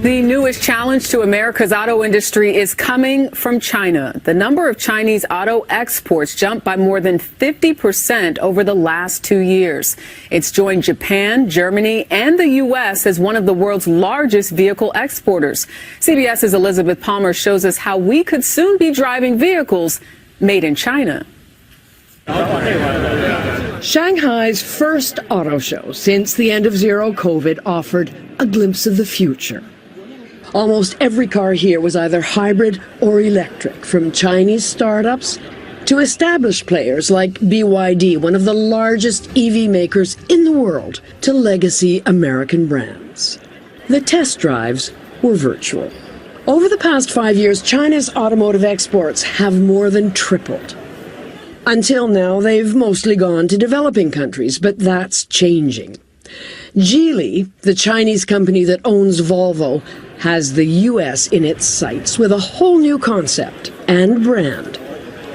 The newest challenge to America's auto industry is coming from China. The number of Chinese auto exports jumped by more than 50% over the last 2 years. It's joined Japan, Germany, and the U.S. as one of the world's largest vehicle exporters. CBS's Elizabeth Palmer shows us how we could soon be driving vehicles made in China. Shanghai's first auto show since the end of zero COVID offered a glimpse of the future. Almost every car here was either hybrid or electric, from Chinese startups to established players like BYD, one of the largest EV makers in the world, to legacy American brands. The test drives were virtual. Over the past 5 years, China's automotive exports have more than tripled. Until now, they've mostly gone to developing countries, but that's changing. Geely, the Chinese company that owns Volvo, has the U.S. in its sights with a whole new concept and brand,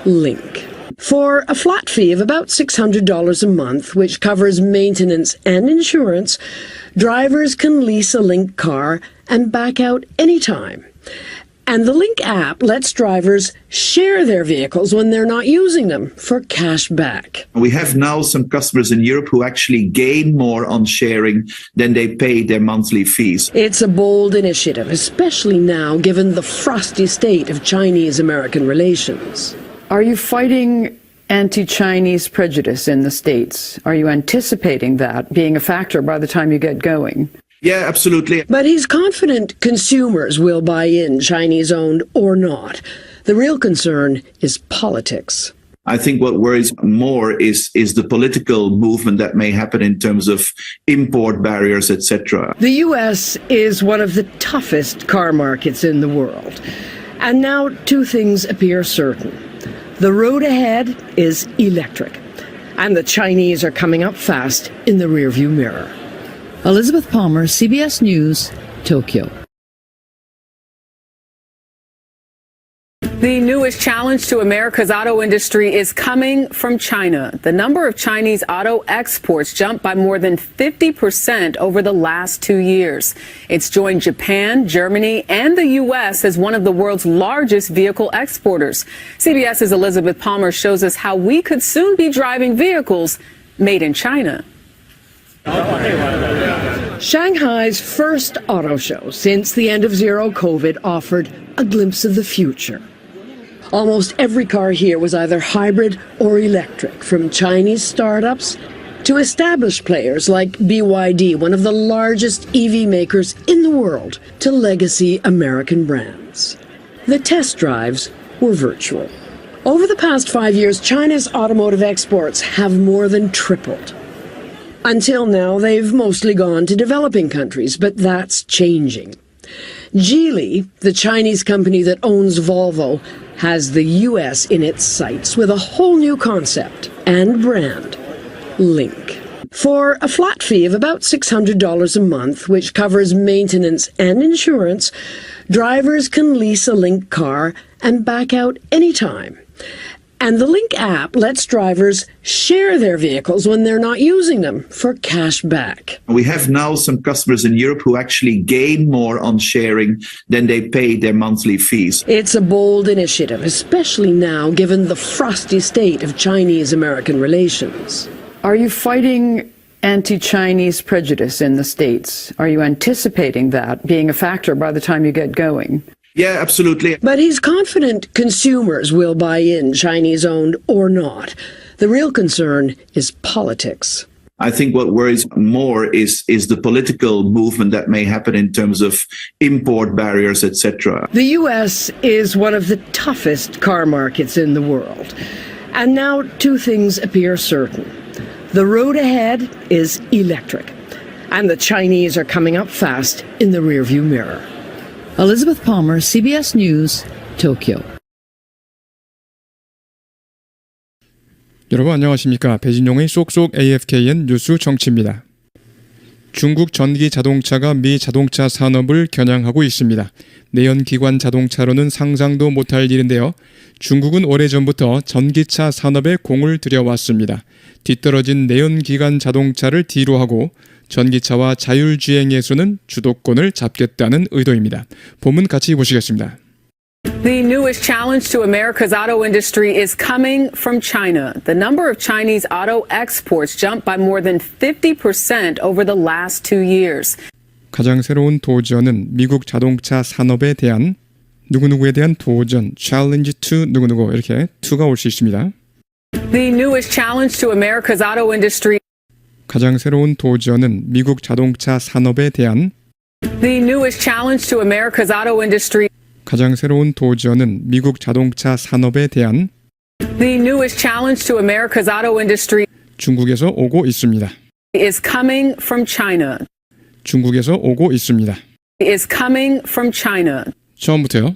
Link. For a flat fee of about $600 a month, which covers maintenance and insurance, drivers can lease a Link car and back out anytime. And the Link app lets drivers share their vehicles when they're not using them for cash back. We have now some customers in Europe who actually gain more on sharing than they pay their monthly fees. It's a bold initiative, especially now given the frosty state of Chinese-American relations. Are you fighting anti-Chinese prejudice in the States? Are you anticipating that being a factor by the time you get going? Yeah, absolutely. But he's confident consumers will buy in, Chinese-owned or not. The real concern is politics. I think what worries more is the political movement that may happen in terms of import barriers, etc. The U.S. is one of the toughest car markets in the world. And now two things appear certain. The road ahead is electric, and the Chinese are coming up fast in the rearview mirror. Elizabeth Palmer, CBS News, Tokyo. The newest challenge to America's auto industry is coming from China. The number of Chinese auto exports jumped by more than 50% over the last 2 years. It's joined Japan, Germany, and the U.S. as one of the world's largest vehicle exporters. CBS's Elizabeth Palmer shows us how we could soon be driving vehicles made in China. Shanghai's first auto show since the end of zero COVID offered a glimpse of the future. Almost every car here was either hybrid or electric, from Chinese startups to established players like BYD, one of the largest EV makers in the world, to legacy American brands. The test drives were virtual. Over the past 5 years, China's automotive exports have more than tripled. Until now, they've mostly gone to developing countries, but that's changing. Geely, the Chinese company that owns Volvo, has the U.S. in its sights with a whole new concept and brand, Link. For a flat fee of about $600 a month, which covers maintenance and insurance, drivers can lease a Link car and back out anytime. And the Link app lets drivers share their vehicles when they're not using them for cash back. We have now some customers in Europe who actually gain more on sharing than they pay their monthly fees. It's a bold initiative, especially now given the frosty state of Chinese-American relations. Are you fighting anti-Chinese prejudice in the States? Are you anticipating that being a factor by the time you get going? Yeah, absolutely. But he's confident consumers will buy in, Chinese-owned or not. The real concern is politics. I think what worries more is the political movement that may happen in terms of import barriers, etc. The U.S. is one of the toughest car markets in the world. And now two things appear certain. The road ahead is electric, and the Chinese are coming up fast in the rearview mirror. Elizabeth Palmer, CBS News, Tokyo. 여러분 안녕하십니까? 배진용의 쏙쏙 AFKN 뉴스 정치입니다. 중국 전기 자동차가 미 자동차 산업을 겨냥하고 있습니다. 내연기관 자동차로는 상상도 못할 일인데요. 중국은 오래전부터 전기차 산업에 공을 들여왔습니다. 뒤떨어진 내연기관 자동차를 뒤로하고 전기차와 자율주행에서는 주도권을 잡겠다는 의도입니다. 본문 같이 보시겠습니다. The newest challenge to America's auto industry is coming from China. The number of Chinese auto exports jumped by more than 50% over the last 2 years. 가장 새로운 도전은 미국 자동차 산업에 대한 누구누구에 대한 도전, challenge to 누구누구 이렇게 to가 올 수 있습니다. The newest challenge to America's auto industry. 가장 새로운 도전은 미국 자동차 산업에 대한 The newest challenge to America's auto industry. 가장 새로운 도전은 미국 자동차 산업에 대한 The newest challenge to America's auto industry 중국에서 오고 있습니다. is coming from China. 중국에서 오고 있습니다. Is coming from China. 처음부터요.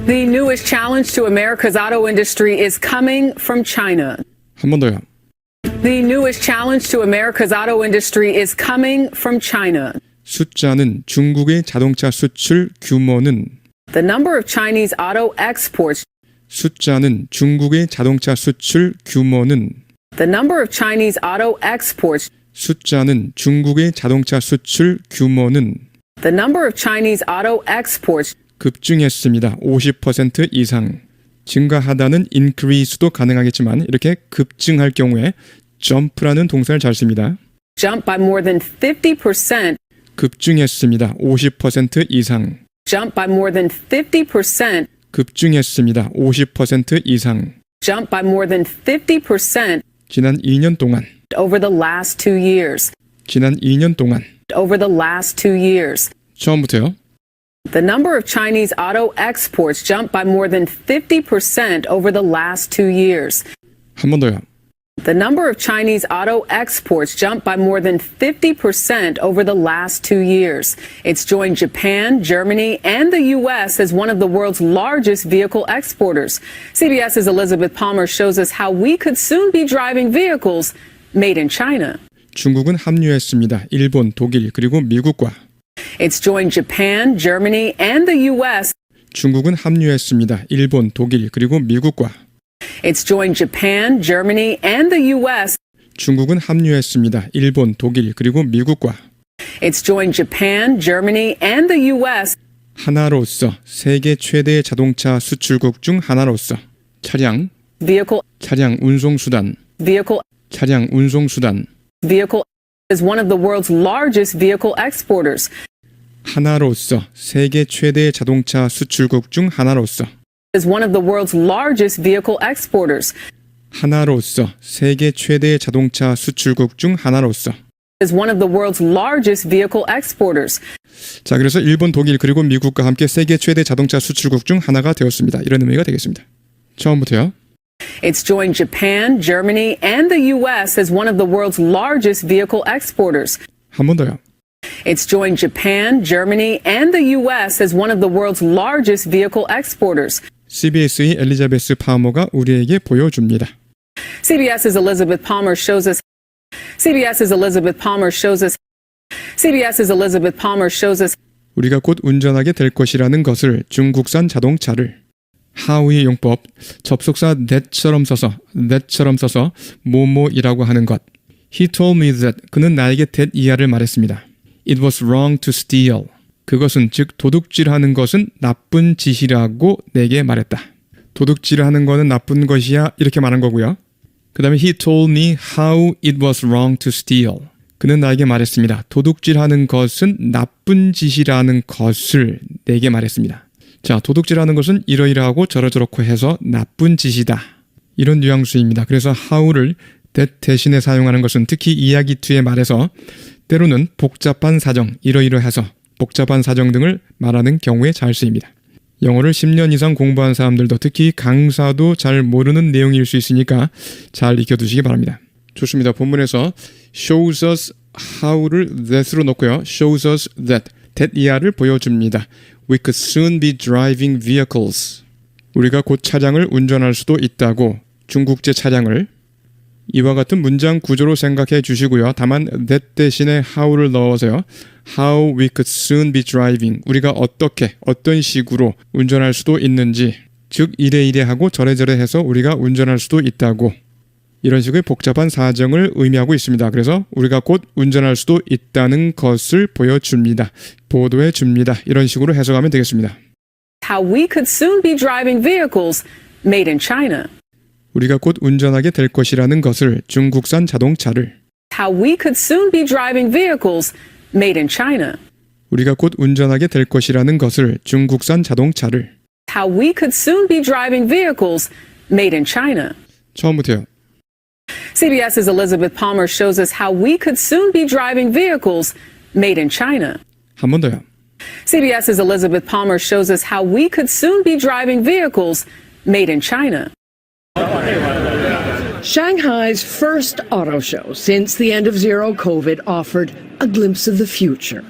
The newest challenge to America's auto industry is coming from China. 한 번 더요. The newest challenge to America's auto industry is coming from China. 숫자는 중국의 자동차 수출 규모는 The number of Chinese auto exports. 숫자는 중국의 자동차 수출 규모는 The number of Chinese auto exports. 숫자는 중국의 자동차 수출 규모는 The number of Chinese auto exports. 급증했습니다. 50% 이상. 증가하다는 increase도 가능하겠지만 이렇게 급증할 경우에 jump라는 동사를 잘 씁니다. Jumped by more than 50%. 급증했습니다. 50% 이상. Jumped by more than 50%. 급증했습니다. 50% 이상. Jumped by more than 50% 지난 2년 동안. over the last 2 years. 지난 2년 동안. Over the last 2 years. 처음부터요. The number of Chinese auto exports jumped by more than 50% over the last 2 years. 한 번 더요. The number of Chinese auto exports jumped by more than 50% over the last 2 years. It's joined Japan, Germany, and the U.S. as one of the world's largest vehicle exporters. CBS's Elizabeth Palmer shows us how we could soon be driving vehicles made in China. 중국은 합류했습니다. 일본, 독일, 그리고 미국과. It's joined Japan, Germany, and the U.S. 중국은 합류했습니다. 일본, 독일, 그리고 미국과. It's joined Japan, Germany, and the U.S. 중국은 합류했습니다. 일본, 독일, 그리고 미국과. It's joined Japan, Germany, and the U.S. 하나로서 세계 최대의 자동차 수출국 중 하나로서 차량, Vehicle 운송수단, vehicle is one of the world's largest vehicle exporters. 하나로서 세계 최대의 자동차 수출국 중 하나로서 Is one of the world's largest vehicle exporters. 하나로서 세계 최대의 자동차 수출국 중 하나로서 Is one of the world's largest vehicle exporters. 자, 그래서 일본, 독일, 그리고 미국과 함께 세계 최대 자동차 수출국 중 하나가 되었습니다. 이런 의미가 되겠습니다. 처음부터요. It's joined Japan, Germany, and the U.S. as one of the world's largest vehicle exporters. 한 번 더요. It's joined Japan, Germany, and the U.S. as one of the world's largest vehicle exporters. CBS의 엘리자베스 파머가 우리에게 보여줍니다. CBS's Elizabeth Palmer shows us. CBS's Elizabeth Palmer shows us. CBS's Elizabeth Palmer shows us. 우리가 곧 운전하게 될 것이라는 것을 중국산 자동차를 how의 용법 접속사 that처럼 써서 뭐뭐이라고 하는 것. He told me that 그는 나에게 that 이하를 말했습니다. It was wrong to steal. 그것은 즉 도둑질하는 것은 나쁜 짓이라고 내게 말했다. 도둑질하는 거는 나쁜 것이야 이렇게 말한 거고요. 그 다음에 he told me how it was wrong to steal. 그는 나에게 말했습니다. 도둑질하는 것은 나쁜 짓이라는 것을 내게 말했습니다. 자, 도둑질하는 것은 이러이러하고 저러저렇고 해서 나쁜 짓이다. 이런 뉘앙스입니다. 그래서 how를 that 대신에 사용하는 것은 특히 이야기투의 말에서 때로는 복잡한 사정, 이러이러해서 복잡한 사정 등을 말하는 경우에 잘 쓰입니다. 영어를 10년 이상 공부한 사람들도 특히 강사도 잘 모르는 내용일 수 있으니까 잘 익혀두시기 바랍니다. 좋습니다. 본문에서 shows us how를 that으로 놓고요. shows us that 이하를 보여줍니다. We could soon be driving vehicles. 우리가 곧 차량을 운전할 수도 있다고 중국제 차량을 이와 같은 문장 구조로 생각해 주시고요. 다만 that 대신에 how를 넣어서요. How we could soon be driving. 우리가 어떻게, 어떤 식으로 운전할 수도 있는지 즉 이래이래 하고 저래저래 해서 우리가 운전할 수도 있다고 이런 식의 복잡한 사정을 의미하고 있습니다. 그래서 우리가 곧 운전할 수도 있다는 것을 보여줍니다. 보도해 줍니다. 이런 식으로 해석하면 되겠습니다. How we could soon be driving vehicles made in China. 우리가 곧 운전하게 될 것이라는 것을 중국산 자동차를 How we could soon be driving vehicles made in China. 우리가 곧 운전하게 될 것이라는 것을 중국산 자동차를 How we could soon be driving vehicles made in China. 처음부터요. CBS's Elizabeth Palmer shows us how we could soon be driving vehicles made in China. 한 번 더요. CBS's Elizabeth Palmer shows us how we could soon be driving vehicles made in China. Shanghai's first auto show since the end of zero COVID offered a glimpse of the future.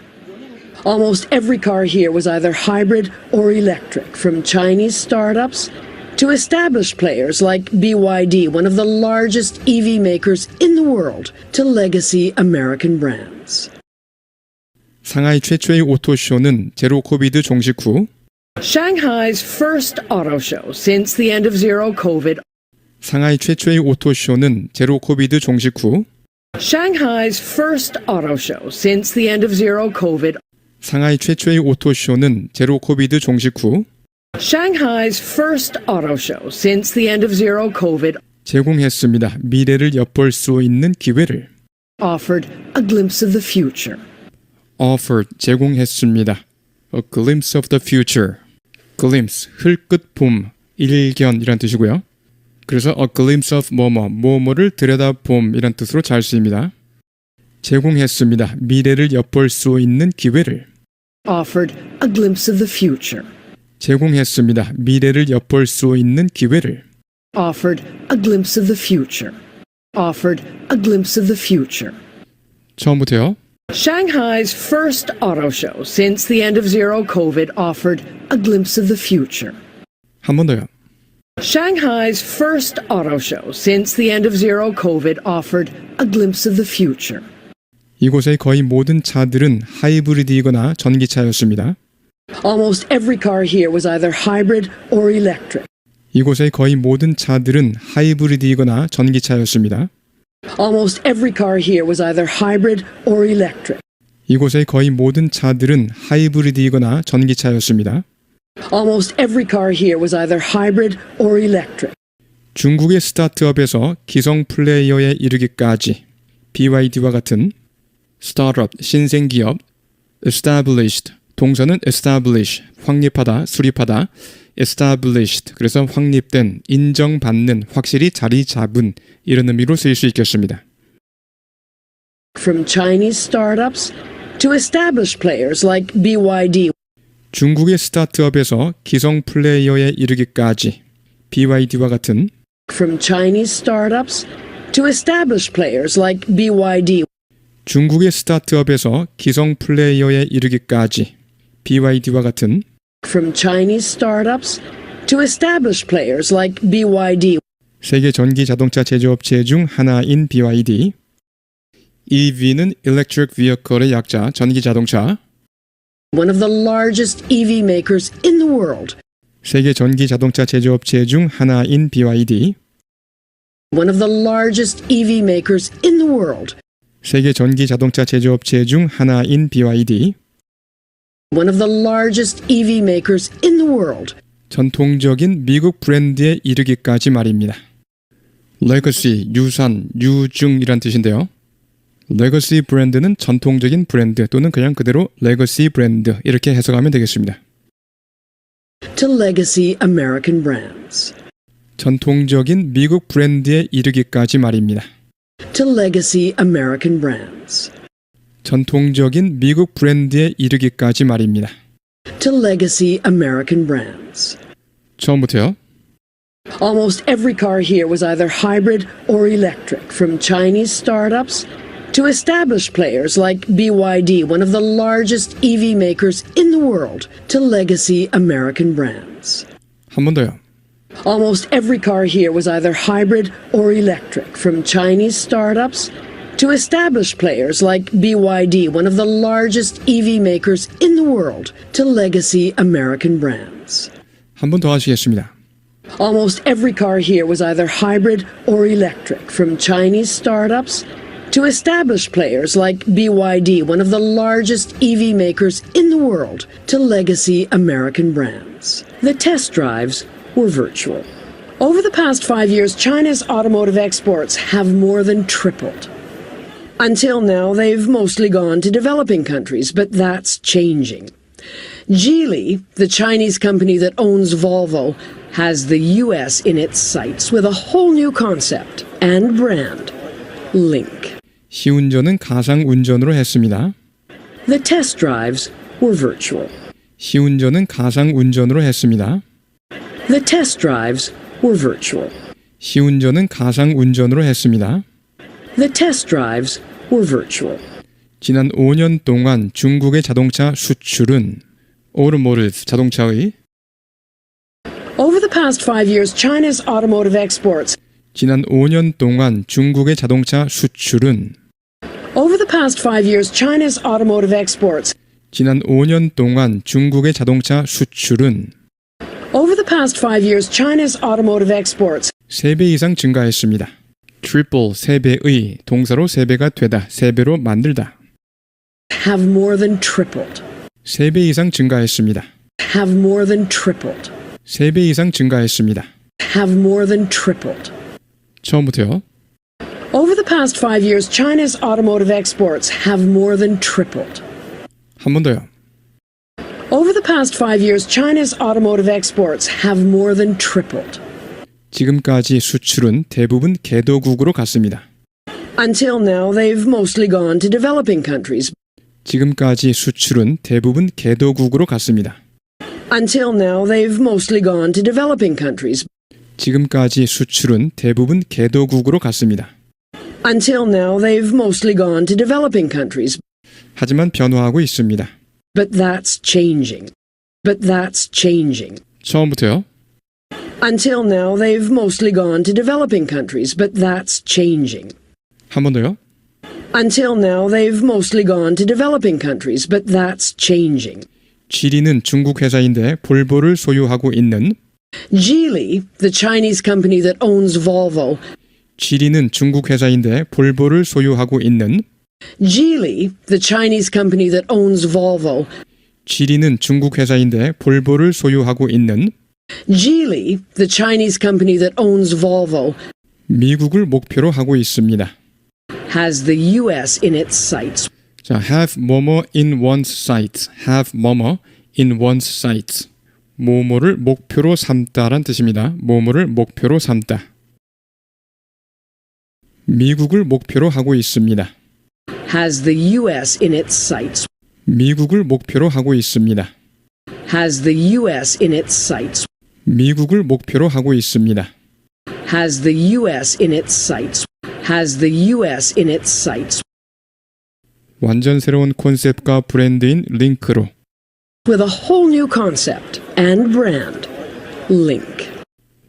Almost every car here was either hybrid or electric, from Chinese startups to established players like BYD, one of the largest EV makers in the world, to legacy American brands. 상하이 최초의 오토쇼는 제로 코비드 종식 후 Shanghai's first auto show since the end of zero COVID. 상하이 최초의 오토쇼는 제로 코비드 종식 후 Shanghai's first auto show since the end of zero COVID. 상하이 최초의 오토쇼는 제로 코비드 종식 후 Shanghai's first auto show since the end of zero COVID 제공했습니다. 미래를 엿볼 수 있는 기회를 offered a glimpse of the future. offered 제공했습니다. A glimpse of the future. glimpse 흘끗 봄, 일견이란 뜻이고요. 그래서 a glimpse of 뭐뭐를 들여다봄 이란 뜻으로 잘 쓰입니다. 제공했습니다. 미래를 엿볼 수 있는 기회를 Offered a glimpse of the future. 제공했습니다. 미래를 엿볼 수 있는 기회를 Offered a glimpse of the future. Offered a glimpse of the future. 처음부터요. Shanghai's first auto show since the end of zero COVID offered a glimpse of the future. 한 번 더요. Shanghai's first auto show since the end of zero COVID offered a glimpse of the future. 이곳의 거의 모든 차들은 하이브리드이거나 전기차였습니다. Almost every car here was either hybrid or electric. 이곳의 거의 모든 차들은 하이브리드이거나 전기차였습니다. Almost every car here was either hybrid or electric. 이곳의 거의 모든 차들은 하이브리드이거나 전기차였습니다. Almost every car here was either hybrid or electric. 중국의 스타트업에서 기성 플레이어에 이르기까지 BYD와 같은 스타트업, 신생기업, established, 동사는 establish, 확립하다, 수립하다, established, 그래서 확립된, 인정받는, 확실히 자리 잡은 이런 의미로 쓰일 수 있겠습니다. From Chinese startups to established players like BYD. 중국의 스타트업에서 기성 플레이어에 이르기까지 BYD와 같은 From Chinese startups to established players like BYD. 중국의 스타트업에서 기성 플레이어에 이르기까지 BYD와 같은 From Chinese startups to established players like BYD. 세계 전기 자동차 제조업체 중 하나인 BYD. EV는 Electric Vehicle의 약자, 전기 자동차. One of the largest EV makers in the world. 세계 전기 자동차 제조업체 중 하나인 BYD. One of the largest EV makers in the world. 세계 전기 자동차 제조업체 중 하나인 BYD. One of the largest EV makers in the world. 전통적인 미국 브랜드에 이르기까지 말입니다. Legacy, 유산, 유증이란 뜻인데요. Legacy 브랜드는 전통적인 브랜드 또는 그냥 그대로 Legacy 브랜드 이렇게 해석하면 되겠습니다. To legacy American brands. 전통적인 미국 브랜드에 이르기까지 말입니다. To legacy American brands. 전통적인 미국 브랜드에 이르기까지 말입니다. To legacy American brands. 처음부터요. Almost every car here was either hybrid or electric, from Chinese startups to established players like BYD, one of the largest EV makers in the world, to legacy American brands. 한 번 더요. Almost every car here was either hybrid or electric, from Chinese startups to established players like BYD, one of the largest EV makers in the world, to legacy American brands. 한 번 더 하시겠습니다. Almost every car here was either hybrid or electric, from Chinese startups to established players like BYD, one of the largest EV makers in the world, to legacy American brands. The test drives were virtual. Over the past 5 years, China's automotive exports have more than tripled. Until now, they've mostly gone to developing countries, but that's changing. Geely, the Chinese company that owns Volvo, has the US in its sights with a whole new concept and brand, Link. 시운전은 가상 운전으로 했습니다. The test drives were virtual. 시운전은 가상 운전으로 했습니다. The test drives were virtual. 시운전은 가상 운전으로 했습니다. The test drives were virtual. 지난 5년 동안 중국의 자동차 수출은 automotive 자동차의 Over the past 5 years, China's automotive exports. 지난 5년 동안 중국의 자동차 수출은 Over the past 5 years, China's automotive exports. 지난 5년 동안 중국의 자동차 수출은 Over the past 5 years, China's automotive exports 3배 이상 증가했습니다. triple 3배의 동사로 3배가 되다, 3배로 만들다. have more than tripled. 3배 이상 증가했습니다. Have more than tripled. 3배 이상 증가했습니다. Have more than tripled. 처음부터요. Over the past 5 years, China's automotive exports have more than tripled. 한 번 더요. Over the past 5 years, China's automotive exports have more than tripled. 지금까지 수출은 대부분 개도국으로 갔습니다. Until now, they've mostly gone to developing countries. 지금까지 수출은 대부분 개도국으로 갔습니다. Until now, they've mostly gone to developing countries. 지금까지 수출은 대부분 개도국으로 갔습니다. Until now, they've mostly gone to developing countries. 하지만 변화하고 있습니다. But that's changing. But that's changing. 처음부터요. Until now, they've mostly gone to developing countries, but that's changing. 한 번 더요. Until now, they've mostly gone to developing countries, but that's changing. 지리는 중국 회사인데 볼보를 소유하고 있는 Geely, the Chinese company that owns Volvo. 지리는 중국 회사인데 볼보를 소유하고 있는 Geely, the Chinese company that owns Volvo. 지리는 중국 회사인데 볼보를 소유하고 있는 Geely, the Chinese company that owns Volvo. 미국을 목표로 하고 있습니다. Has the US in its sights. 자, have 뭐뭐 in one's sights. have 뭐뭐 in one's sights. 뭐뭐를 목표로 삼다란 뜻입니다. 뭐뭐를 목표로 삼다. 미국을 목표로 하고 있습니다. Has the US in its sights. 미국을 목표로 하고 있습니다. Has the US in its sights. 미국을 목표로 하고 있습니다. Has the US in its sights. Has the US in its sights. 완전 새로운 콘셉트가 브랜드인 링크로 With a whole new concept and brand, Link.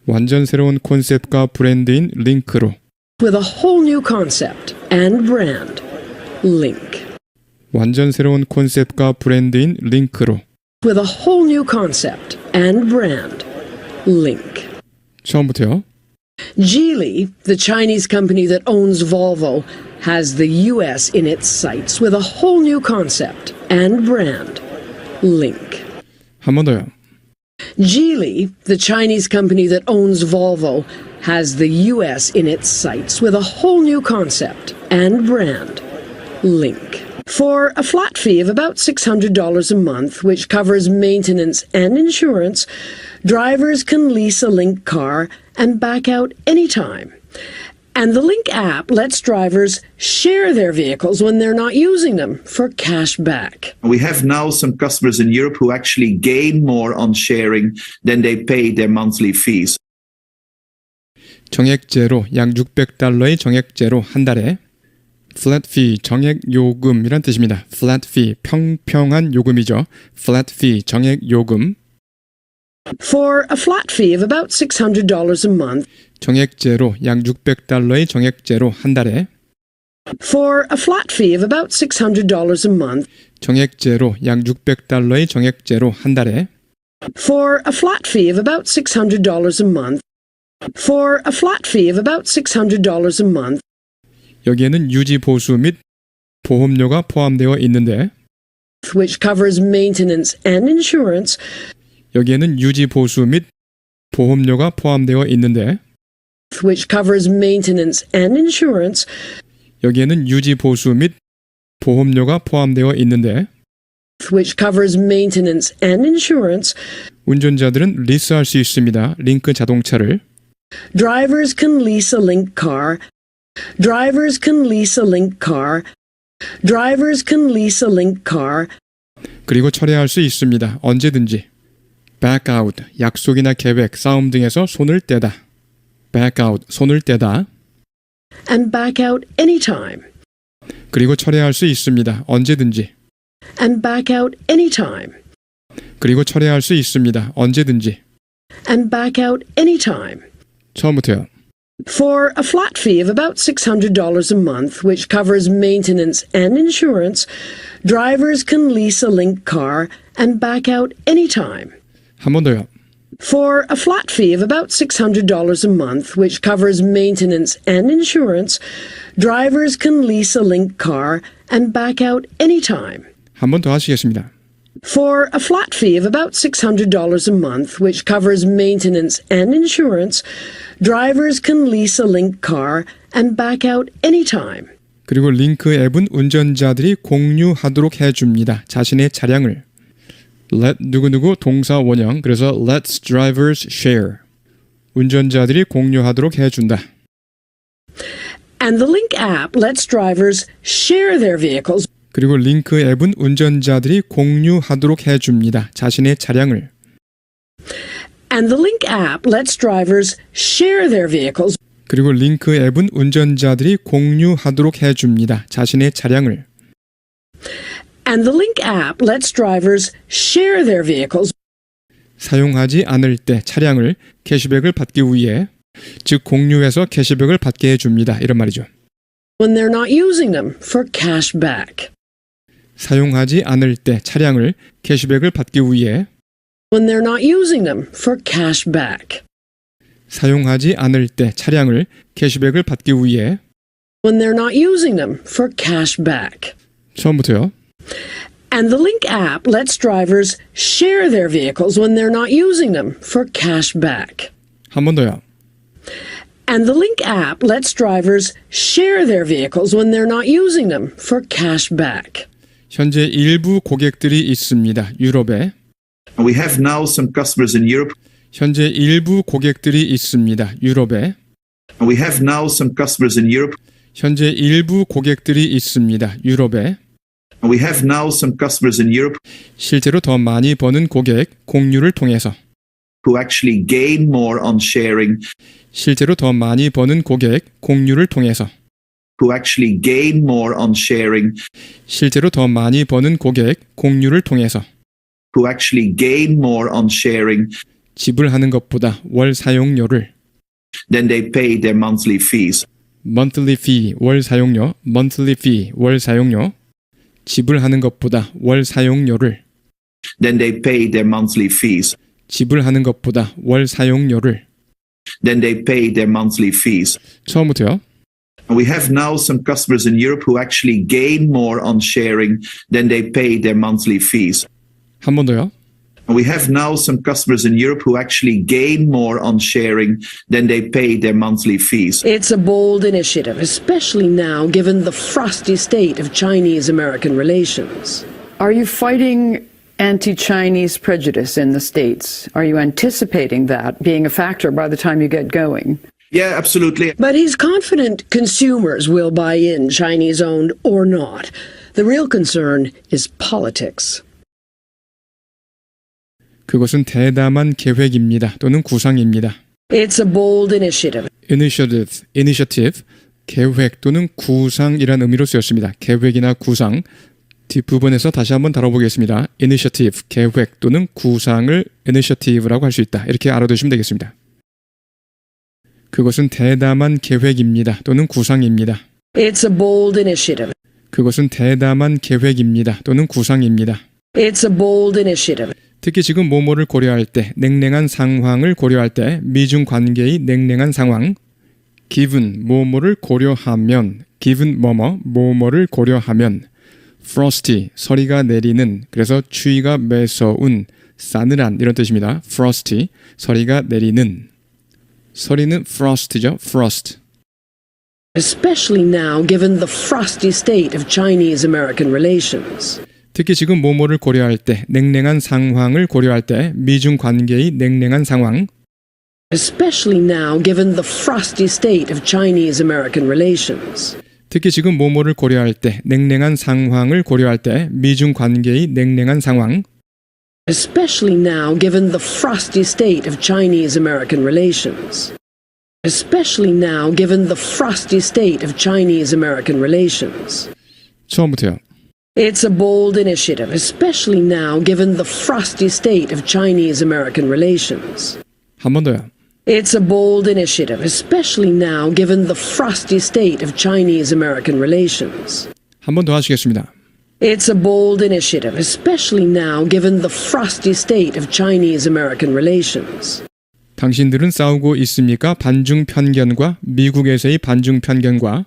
완전 새로운 콘셉트가 브랜드인 링크로 With a whole new concept and brand, Link. 완전 새로운 콘셉트가 브랜드인 링크로 With a whole new concept and brand, Link. 처음부터요. Geely, the Chinese company that owns Volvo, has the US in its sights with a whole new concept and brand, Link. 한 번 더요. Geely, the Chinese company that owns Volvo, has the US in its sights with a whole new concept and brand, Link. For a flat fee of about $600 a month, which covers maintenance and insurance, drivers can lease a Link car and back out anytime. And the Link app lets drivers share their vehicles when they're not using them for cash back. We have now some customers in Europe who actually gain more on sharing than they pay their monthly fees. 정액제로 약 $600의 정액제로 한 달에 flat fee 정액 요금이란 뜻입니다. flat fee 평평한 요금이죠. flat fee 정액 요금. For a flat fee of about $600 a month. 정액제로 약 $600의 정액제로 한 달에 For a flat fee of about $600 a month. 정액제로 약 $600의 정액제로 한 달에 For a flat fee of about $600 a month. For a flat fee of about $600 a month. 여기에는 유지 보수 및 보험료가 포함되어 있는데 Which covers maintenance and insurance. 여기에는 유지 보수 및 보험료가 포함되어 있는데 Which covers maintenance and insurance. 여기에는 유지 보수 및 보험료가 포함되어 있는데 Which covers maintenance and insurance. 운전자들은 리스할 수 있습니다. 링크 자동차를 Drivers can lease a link car. Drivers can lease a link car. Drivers can lease a link car. 그리고 철회할 수 있습니다. 언제든지. back out, 약속이나 계획, 싸움 등에서 손을 떼다. back out, 손을 떼다. And back out anytime. 그리고 철회할 수 있습니다. 언제든지. And back out anytime. 그리고 철회할 수 있습니다. 언제든지. And back out anytime. 처음부터요. For a flat fee of about $600 a month, which covers maintenance and insurance, drivers can lease a link car and back out anytime. 한 번 더요. For a flat fee of about $600 a month, which covers maintenance and insurance, drivers can lease a link car and back out anytime. 한 번 더 하시겠습니다. For a flat fee of about $600 a month, which covers maintenance and insurance, drivers can lease a link car and back out anytime. 그리고 링크 앱은 운전자들이 공유하도록 해줍니다. 자신의 차량을. let 누구누구 동사 원형, 그래서 let's drivers share. 운전자들이 공유하도록 해준다. And the link app lets drivers share their vehicles. 그리고 링크 앱은 운전자들이 공유하도록 해줍니다. 자신의 차량을. And the link app lets drivers share their vehicles. 그리고 링크 앱은 운전자들이 공유하도록 해줍니다. 자신의 차량을. And the link app lets drivers share their vehicles. 사용하지 않을 때 차량을 캐시백을 받기 위해, 즉 공유해서 캐시백을 받게 해줍니다. 이런 말이죠. When they're not using them for cash back. 사용하지 않을 때 차량을 캐시백을 받기 위해, When they're not using them for cash back. 사용하지 않을 때 차량을 캐시백을 받기 위해. When they're not using them for cash back. 처음부터요. And the link app lets drivers share their vehicles when they're not using them for cash back. 한 번 더요. And the link app lets drivers share their vehicles when they're not using them for cash back. 현재 일부 고객들이 있습니다. 유럽에. We have now some customers in Europe. 현재 일부 고객들이 있습니다. 유럽에. We have now some customers in Europe. 현재 일부 고객들이 있습니다. 유럽에. We have now some customers in Europe 실제로 더 많이 버는 고객, 공유를 통해서. who actually gain more on sharing, 실제로 더 많이 버는 고객, 공유를 통해서. who actually gain more on sharing, 실제로 더 많이 버는 고객, 공유를 통해서. who actually gain more on sharing 지불하는 것보다 월 사용료를. than they pay their monthly fees. monthly fee, 월 사용료, monthly fee, 월 사용료. 지불하는 것보다 월 사용료를. Then they pay their monthly fees. 지불하는 것보다 월 사용료를. Then they pay their monthly fees. 처음부터요. We have now some customers in Europe who actually gain more on sharing than they pay their monthly fees. 한 번 더요. We have now some customers in Europe who actually gain more on sharing than they pay their monthly fees. It's a bold initiative, especially now given the frosty state of Chinese-American relations. Are you fighting anti-Chinese prejudice in the States? Are you anticipating that being a factor by the time you get going? Yeah, absolutely. But he's confident consumers will buy in Chinese-owned or not. The real concern is politics. 그것은 대담한 계획입니다. 또는 구상입니다. It's a bold initiative. initiative, 계획 또는 구상이란 의미로 쓰였습니다. 계획이나 구상. 뒷부분에서 다시 한번 다뤄보겠습니다. initiative, 계획 또는 구상을 initiative라고 할 수 있다. 이렇게 알아두시면 되겠습니다. 그것은 대담한 계획입니다. 또는 구상입니다. It's a bold initiative. 그것은 대담한 계획입니다. 또는 구상입니다. It's a bold initiative. 특히 지금 뭐뭐를 고려할 때, 냉랭한 상황을 고려할 때, 미중 관계의 냉랭한 상황. given 뭐뭐를 고려하면, given 뭐뭐를 고려하면. frosty 서리가 내리는, 그래서 추위가 매서운, 싸늘한 이런 뜻입니다. frosty 서리가 내리는. 서리는 frost죠. frost. Especially now, given the frosty state of Chinese-American relations. 특히 지금 뭐뭐를 고려할 때, 냉랭한 상황을 고려할 때, 미중 관계의 냉랭한 상황. Especially now, given the frosty state of Chinese-American relations. 특히 지금 뭐뭐를 고려할 때, 냉랭한 상황을 고려할 때, 미중 관계의 냉랭한 상황. Especially now, given the frosty state of Chinese-American relations. Especially now, given the frosty state of Chinese-American relations. 처음부터요. It's a bold initiative, especially now, given the frosty state of Chinese-American relations. 한 번 더요. It's a bold initiative, especially now, given the frosty state of Chinese-American relations. 한 번 더 하시겠습니다. It's a bold initiative, especially now, given the frosty state of Chinese-American relations. 당신들은 싸우고 있습니까? 반중 편견과 미국에서의 반중 편견과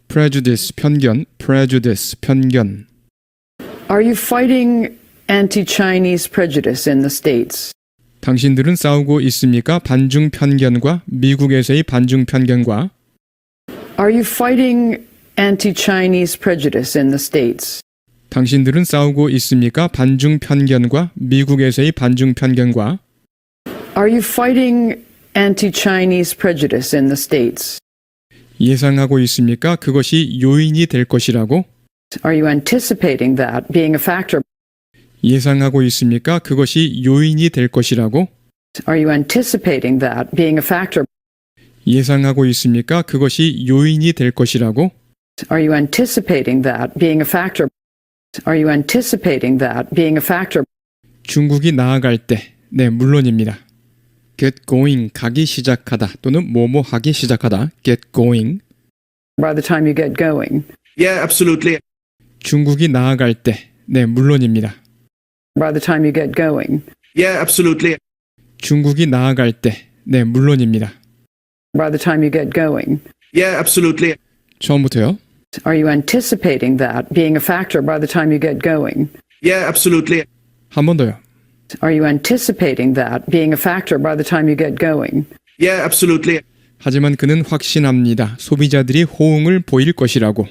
prejudice 편견, prejudice 편견. Are you fighting anti-Chinese prejudice in the States? 당신들은 싸우고 있습니까? 반중 편견과 미국에서의 반중 편견과 Are you fighting anti-Chinese prejudice in the States? 당신들은 싸우고 있습니까? 반중 편견과 미국에서의 반중 편견과 Are you fighting anti-Chinese prejudice in the States? 예상하고 있습니까? 그것이 요인이 될 것이라고 Are you anticipating that being a factor? 예상하고 있습니까? 그것이 요인이 될 것이라고 Are you anticipating that being a factor? 예상하고 있습니까? 그것이 요인이 될 것이라고 Are you anticipating that being a factor? Are you anticipating that being a factor? 중국이 나아갈 때, 네, 물론입니다. get going, 가기 시작하다 또는 뭐뭐 하기 시작하다, get going. By the time you get going. Yeah, absolutely. 중국이 나아갈 때, 네, 물론입니다. By the time you get going. Yeah, absolutely. 중국이 나아갈 때, 네, 물론입니다. By the time you get going. Yeah, absolutely. 처음부터요. Are you anticipating that being a factor by the time you get going? Yeah, absolutely. 한 번 더요. Are you anticipating that being a factor by the time you get going? Yeah, absolutely. 하지만 그는 확신합니다. 소비자들이 호응을 보일 것이라고.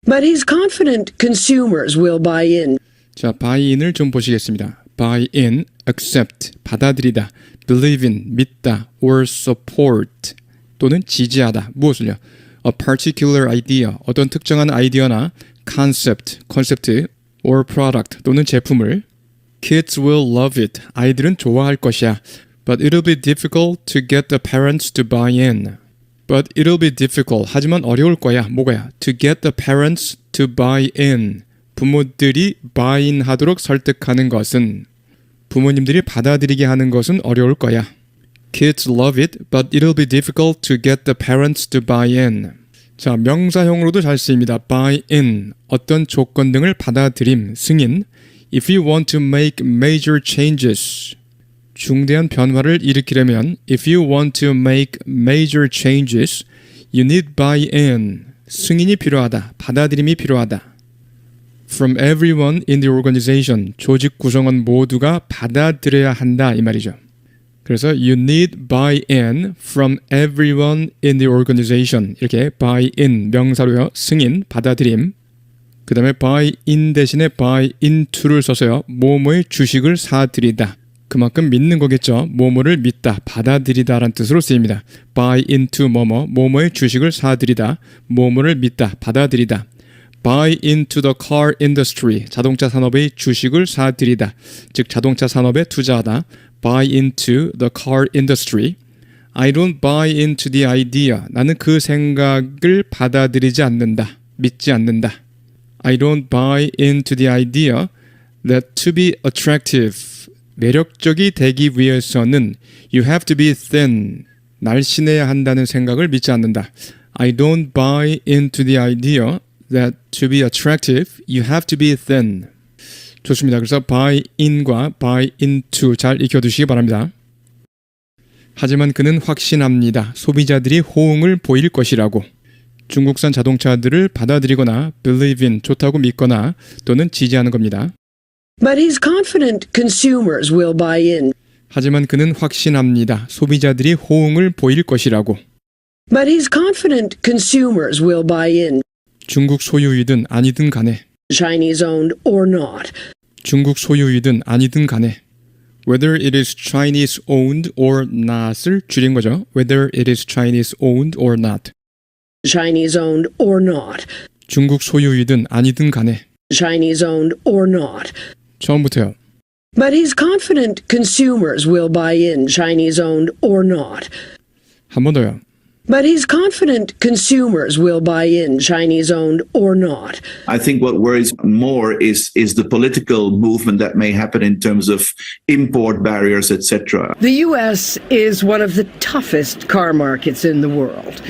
But he's confident consumers will buy in. 자, buy-in을 좀 보시겠습니다. buy-in, accept, 받아들이다, believe in, 믿다, or support, 또는 지지하다. 무엇을요? A particular idea, 어떤 특정한 아이디어나 concept, concept, or product, 또는 제품을 Kids will love it. 아이들은 좋아할 것이야. But it'll be difficult to get the parents to buy in. But it'll be difficult. 하지만 어려울 거야. 뭐가야? To get the parents to buy in. 부모들이 buy in 하도록 설득하는 것은 부모님들이 받아들이게 하는 것은 어려울 거야. Kids love it, but it'll be difficult to get the parents to buy in. 자, 명사형으로도 잘 쓰입니다. buy in. 어떤 조건 등을 받아들임, 승인. If you want to make major changes, 중대한 변화를 일으키려면 if you want to make major changes, you need buy-in, 승인이 필요하다, 받아들임이 필요하다. From everyone in the organization, 조직 구성원 모두가 받아들여야 한다 이 말이죠. 그래서 you need buy-in from everyone in the organization. 이렇게 buy-in 명사로요, 승인, 받아들임. 그 다음에 buy in 대신에 buy into를 써서요. 뭐뭐의 주식을 사들이다. 그만큼 믿는 거겠죠. 뭐뭐를 믿다, 받아들이다 라는 뜻으로 쓰입니다. buy into 뭐뭐, 뭐뭐의 주식을 사들이다. 뭐뭐를 믿다, 받아들이다. buy into the car industry, 자동차 산업의 주식을 사들이다. 즉 자동차 산업에 투자하다. buy into the car industry. I don't buy into the idea. 나는 그 생각을 받아들이지 않는다. 믿지 않는다. I don't buy into the idea that to be attractive, 매력적이 되기 위해서는 you have to be thin, 날씬해야 한다는 생각을 믿지 않는다. I don't buy into the idea that to be attractive, you have to be thin. 좋습니다. 그래서 buy in과 buy into 잘 익혀두시기 바랍니다. 하지만 그는 확신합니다. 소비자들이 호응을 보일 것이라고. 중국산 자동차들을 받아들이거나 believe in, 좋다고 믿거나 또는 지지하는 겁니다. But he's confident consumers will buy in. 하지만 그는 확신합니다. 소비자들이 호응을 보일 것이라고. But he's confident consumers will buy in. 중국 소유이든 아니든 간에. Chinese owned or not. 중국 소유이든 아니든 간에. Whether it is Chinese owned or not을 줄인 거죠. Whether it is Chinese owned or not. Chinese owned or not. 중국 소유이든 아니든 간에. Chinese owned or not. 처음부터요. But he's confident consumers will buy in, Chinese owned or not. 한 번 더요. But he's confident consumers will buy in, Chinese owned or not. I think what worries more is the political movement that may happen in terms of import barriers, etc. The U.S. is one of the toughest car markets in the world.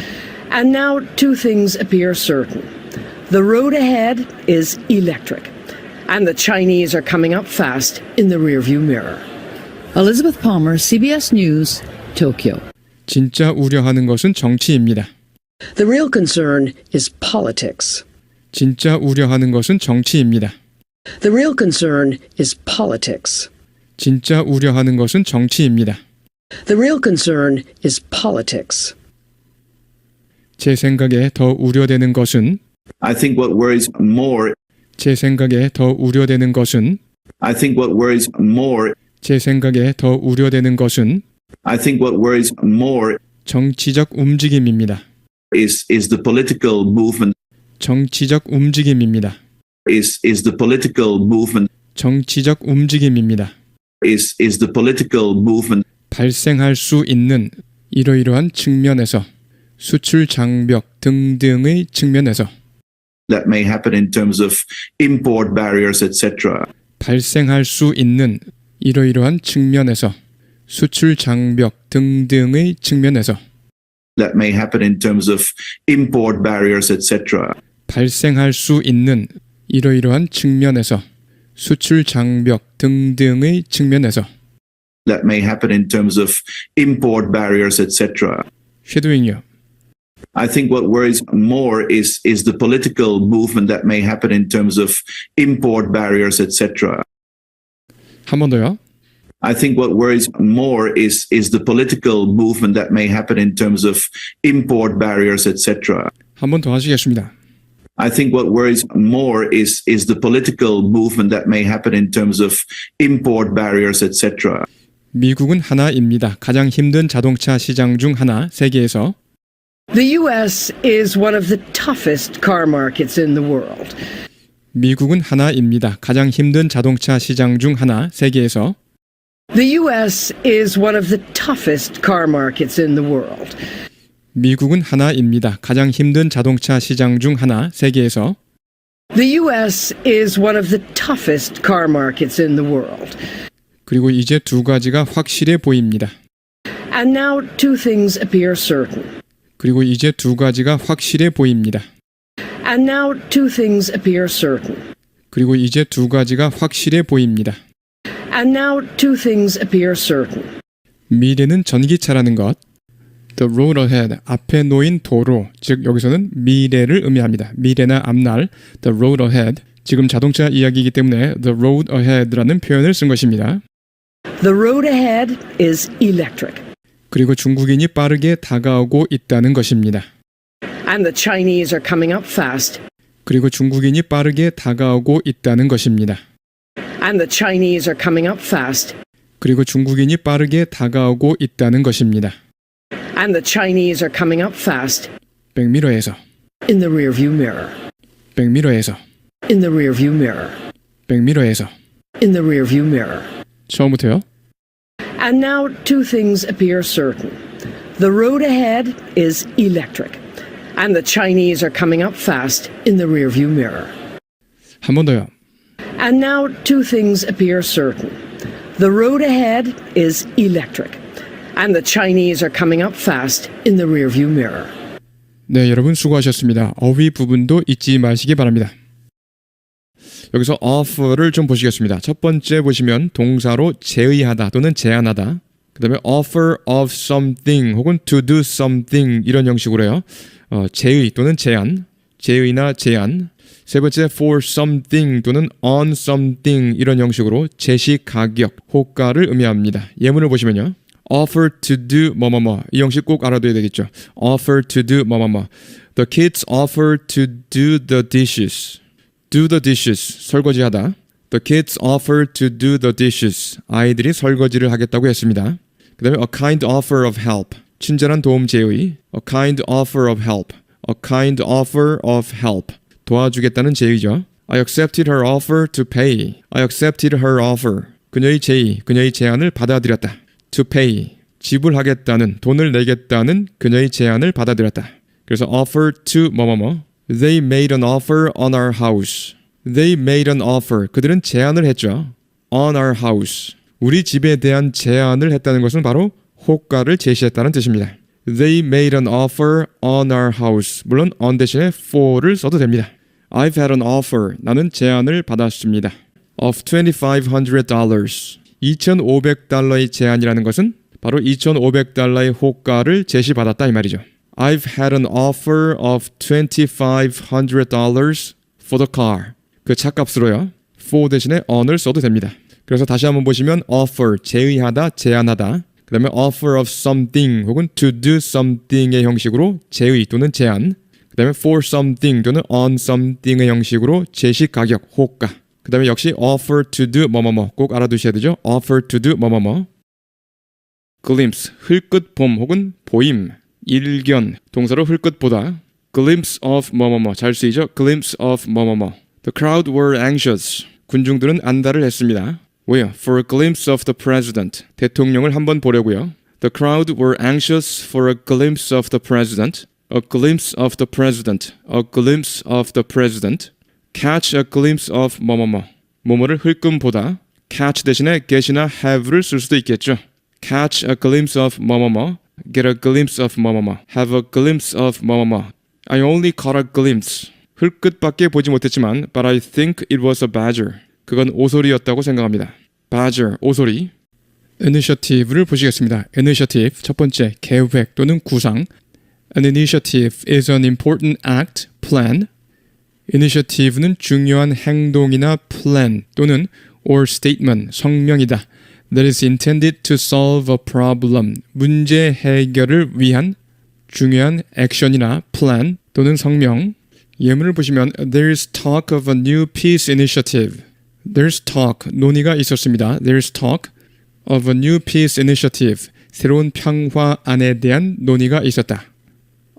And now two things appear certain. The road ahead is electric. And the Chinese are coming up fast in the rearview mirror. Elizabeth Palmer, CBS News, Tokyo. 진짜 우려하는 것은 정치입니다. The real concern is politics. 진짜 우려하는 것은 정치입니다. The real concern is politics. 진짜 우려하는 것은 정치입니다. The real concern is politics. 제 생각에 더 우려되는 것은 I think what worries more 제 생각에 더 우려되는 것은 I think what worries more 제 생각에 더 우려되는 것은 I think what worries more 정치적 움직임입니다. is the political movement 정치적 움직임입니다. is the political movement 정치적 움직임입니다. is the political movement 발생할 수 있는 이러이러한 측면에서 수출 장벽 등등의 측면에서 that may happen in terms of import barriers, etc. 발생할 수 있는 이러이러한 측면에서 수출 장벽 등등의 측면에서 that may happen in terms of import barriers, etc. 발생할 수 있는 이러이러한 측면에서 수출 장벽 등등의 측면에서 that may happen in terms of import barriers, etc. 쉐도잉이요. I think what worries more is the political movement that may happen in terms of import barriers, etc. 한 번 더요. I think what worries more is the political movement that may happen in terms of import barriers, etc. 한 번 더 하시겠습니다. I think what worries more is the political movement that may happen in terms of import barriers, etc. 미국은 하나입니다. 가장 힘든 자동차 시장 중 하나, 세계에서. The U.S. is one of the toughest car markets in the world. 미국은 하나입니다. 가장 힘든 자동차 시장 중 하나, 세계에서. The U.S. is one of the toughest car markets in the world. 미국은 하나입니다. 가장 힘든 자동차 시장 중 하나, 세계에서. The U.S. is one of the toughest car markets in the world. 그리고 이제 두 가지가 확실해 보입니다. And now two things appear certain. 그리고 이제 두 가지가 확실해 보입니다. And now two things appear certain. 그리고 이제 두 가지가 확실해 보입니다. And now two things appear certain. 미래는 전기차라는 것. The road ahead, 앞에 놓인 도로, 즉 여기서는 미래를 의미합니다. 미래나 앞날, the road ahead. 지금 자동차 이야기이기 때문에 the road ahead라는 표현을 쓴 것입니다. The road ahead is electric. 그리고 중국인이 빠르게 다가오고 있다는 것입니다. And the Chinese are coming up fast. 그리고 중국인이 빠르게 다가오고 있다는 것입니다. And the Chinese are coming up fast. 그리고 중국인이 빠르게 다가오고 있다는 것입니다. And the Chinese are coming up fast. 백미러에서, In the rearview mirror. 백미러에서, In the rearview mirror. 백미러에서. In the rearview mirror. 처음부터요. And now two things appear certain. The road ahead is electric. And the Chinese are coming up fast in the rearview mirror. 한 번 더요. And now two things appear certain. The road ahead is electric. And the Chinese are coming up fast in the rearview mirror. 네, 여러분 수고하셨습니다. 어휘 부분도 잊지 마시기 바랍니다. 여기서 offer를 좀 보시겠습니다. 첫 번째 보시면 동사로 제의하다 또는 제안하다. 그 다음에 offer of something 혹은 to do something 이런 형식으로요. 제의 또는 제안, 제의나 제안. 세 번째 for something 또는 on something 이런 형식으로 제시 가격, 호가를 의미합니다. 예문을 보시면요. offer to do 뭐뭐뭐 이 형식 꼭 알아둬야 되겠죠. offer to do 뭐뭐뭐. The kids offer to do the dishes. do the dishes 설거지하다. The kids offer to do the dishes. 아이들이 설거지를 하겠다고 했습니다. 그 다음에 a kind offer of help. 친절한 도움 제의. a kind offer of help. a kind offer of help. 도와주겠다는 제의죠. I accepted her offer to pay. I accepted her offer. 그녀의 제의, 그녀의 제안을 받아들였다. To pay. 지불하겠다는, 돈을 내겠다는 그녀의 제안을 받아들였다. 그래서 offer to 뭐뭐뭐. They made an offer on our house. They made an offer. 그들은 제안을 했죠. On our house. 우리 집에 대한 제안을 했다는 것은 바로 호가를 제시했다는 뜻입니다. They made an offer on our house. 물론 on 대신에 for를 써도 됩니다. I've had an offer. 나는 제안을 받았습니다. Of $2,500. $2,500의 제안이라는 것은 바로 $2,500의 호가를 제시받았다 이 말이죠. I've had an offer of $2,500 for the car. 그 차값으로요. for 대신에 on을 써도 됩니다. 그래서 다시 한번 보시면 offer, 제의하다, 제안하다. 그 다음에 offer of something 혹은 to do something의 형식으로 제의 또는 제안. 그 다음에 for something 또는 on something의 형식으로 제시 가격, 호가. 그 다음에 역시 offer to do 뭐뭐뭐 꼭 알아두셔야 되죠. offer to do 뭐뭐뭐. glimpse, 흘끗 봄 혹은 보임. 일견, 동사로 흘끗 보다. glimpse of 뭐뭐뭐 잘 쓰이죠. glimpse of 뭐뭐뭐. The crowd were anxious. 군중들은 안달을 했습니다. 왜요? For a glimpse of the president. 대통령을 한번 보려고요. The crowd were anxious for a glimpse of the president. A glimpse of the president. A glimpse of the president. Catch a glimpse of 뭐뭐뭐. 뭐뭐를 흘끔 보다. Catch 대신에 get이나 have를 쓸 수도 있겠죠. Catch a glimpse of 뭐뭐뭐. Get a glimpse of 뭐뭐뭐. Have a glimpse of 뭐뭐뭐. I only caught a glimpse. 흘끗밖에 보지 못했지만 but I think it was a badger. 그건 오소리였다고 생각합니다. badger, 오소리. initiative를 보시겠습니다. initiative, 첫 번째, 계획 또는 구상. An initiative is an important act, plan. initiative는 중요한 행동이나 plan 또는 or statement, 성명이다. That is intended to solve a problem. 문제 해결을 위한 중요한 액션이나 plan 또는 성명. 예문을 보시면 There's talk of a new peace initiative. There's talk, 논의가 있었습니다. There's talk of a new peace initiative. 새로운 평화안에 대한 논의가 있었다.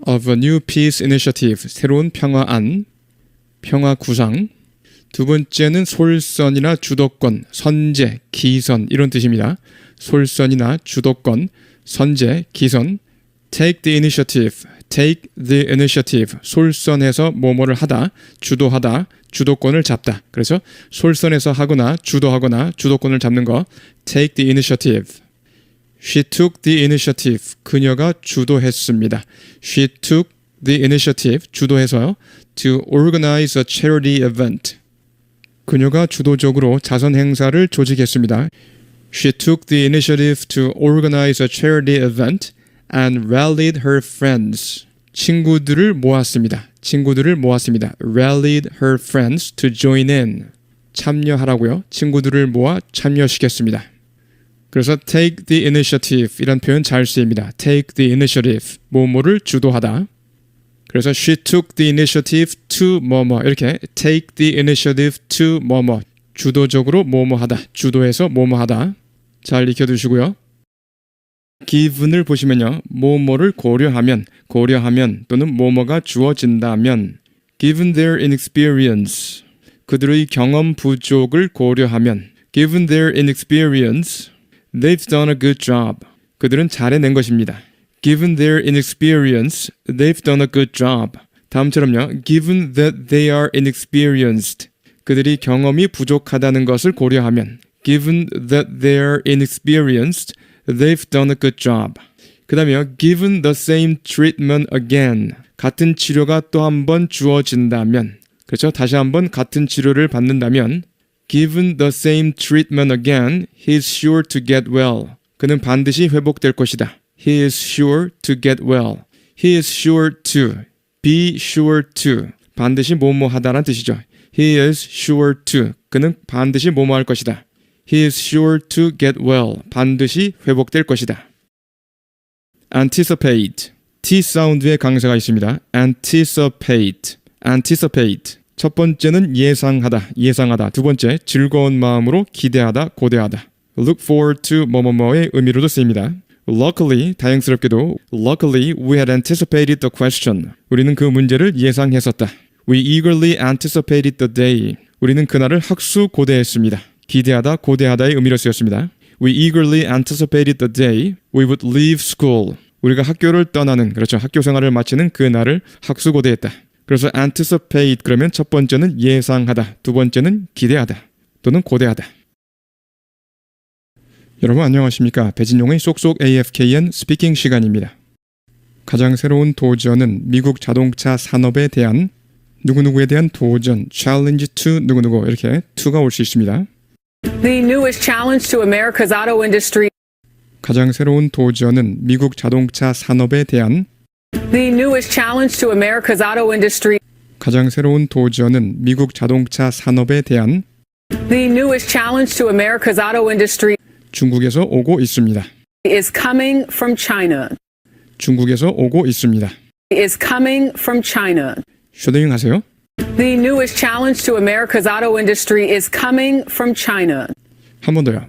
Of a new peace initiative. 새로운 평화안, 평화 구상. 두 번째는 솔선이나 주도권, 선제, 기선 이런 뜻입니다. 솔선이나 주도권, 선제, 기선. Take the initiative. Take the initiative. 솔선해서 뭐뭐를 하다, 주도하다, 주도권을 잡다. 그래서 솔선해서 하거나 주도하거나 주도권을 잡는 거. Take the initiative. She took the initiative. 그녀가 주도했습니다. She took the initiative. 주도해서요. To organize a charity event. 그녀가 주도적으로 자선 행사를 조직했습니다. She took the initiative to organize a charity event and rallied her friends. 친구들을 모았습니다. 친구들을 모았습니다. Rallied her friends to join in. 참여하라고요. 친구들을 모아 참여시켰습니다. 그래서 take the initiative 이란 표현 잘 쓰입니다. take the initiative. 뭐뭐를 주도하다. 그래서 she took the initiative to 뭐뭐 이렇게 take the initiative to 뭐뭐 주도적으로 뭐뭐 하다. 주도해서 뭐뭐 하다. 잘 익혀두시고요. given을 보시면요. 뭐뭐를 고려하면 또는 뭐뭐가 주어진다면 given their inexperience 그들의 경험 부족을 고려하면 given their inexperience they've done a good job 그들은 잘해낸 것입니다. Given their inexperience, they've done a good job. 다음처럼요. Given that they are inexperienced, 그들이 경험이 부족하다는 것을 고려하면 Given that they are inexperienced, they've done a good job. 그 다음에요. Given the same treatment again, 같은 치료가 또 한 번 주어진다면 그렇죠? 다시 한번 같은 치료를 받는다면 Given the same treatment again, he is sure to get well. 그는 반드시 회복될 것이다. He is sure to get well. He is sure to. Be sure to. 반드시 뭐뭐 하다라는 뜻이죠. He is sure to. 그는 반드시 뭐뭐 할 것이다. He is sure to get well. 반드시 회복될 것이다. Anticipate. T 사운드의 강세가 있습니다. Anticipate. Anticipate. 첫 번째는 예상하다, 예상하다. 두 번째, 즐거운 마음으로 기대하다, 고대하다. Look forward to 뭐뭐뭐의 의미로도 쓰입니다. Luckily, 다행스럽게도 Luckily, we had anticipated the question. 우리는 그 문제를 예상했었다. We eagerly anticipated the day. 우리는 그날을 학수고대했습니다. 기대하다, 고대하다의 의미로 쓰였습니다. We eagerly anticipated the day we would leave school. 우리가 학교를 떠나는, 그렇죠, 학교 생활을 마치는 그날을 학수고대했다. 그래서 anticipate 그러면 첫 번째는 예상하다, 두 번째는 기대하다 또는 고대하다. 여러분 안녕하십니까? 배진용의 쏙쏙 AFKN 스피킹 시간입니다. 가장 새로운 도전은 미국 자동차 산업에 대한 누구누구에 대한 도전, challenge to 누구누구 이렇게 to가 올 수 있습니다. The newest challenge to America's auto industry. 가장 새로운 도전은 미국 자동차 산업에 대한 The newest challenge to America's auto industry. 가장 새로운 도전은 미국 자동차 산업에 대한 The newest challenge to America's auto industry 중국에서 오고 있습니다. is coming from China. 중국에서 오고 있습니다. Is coming from China. 쉐도잉 하세요. The newest challenge to America's auto industry is coming from China. 한 번 더요.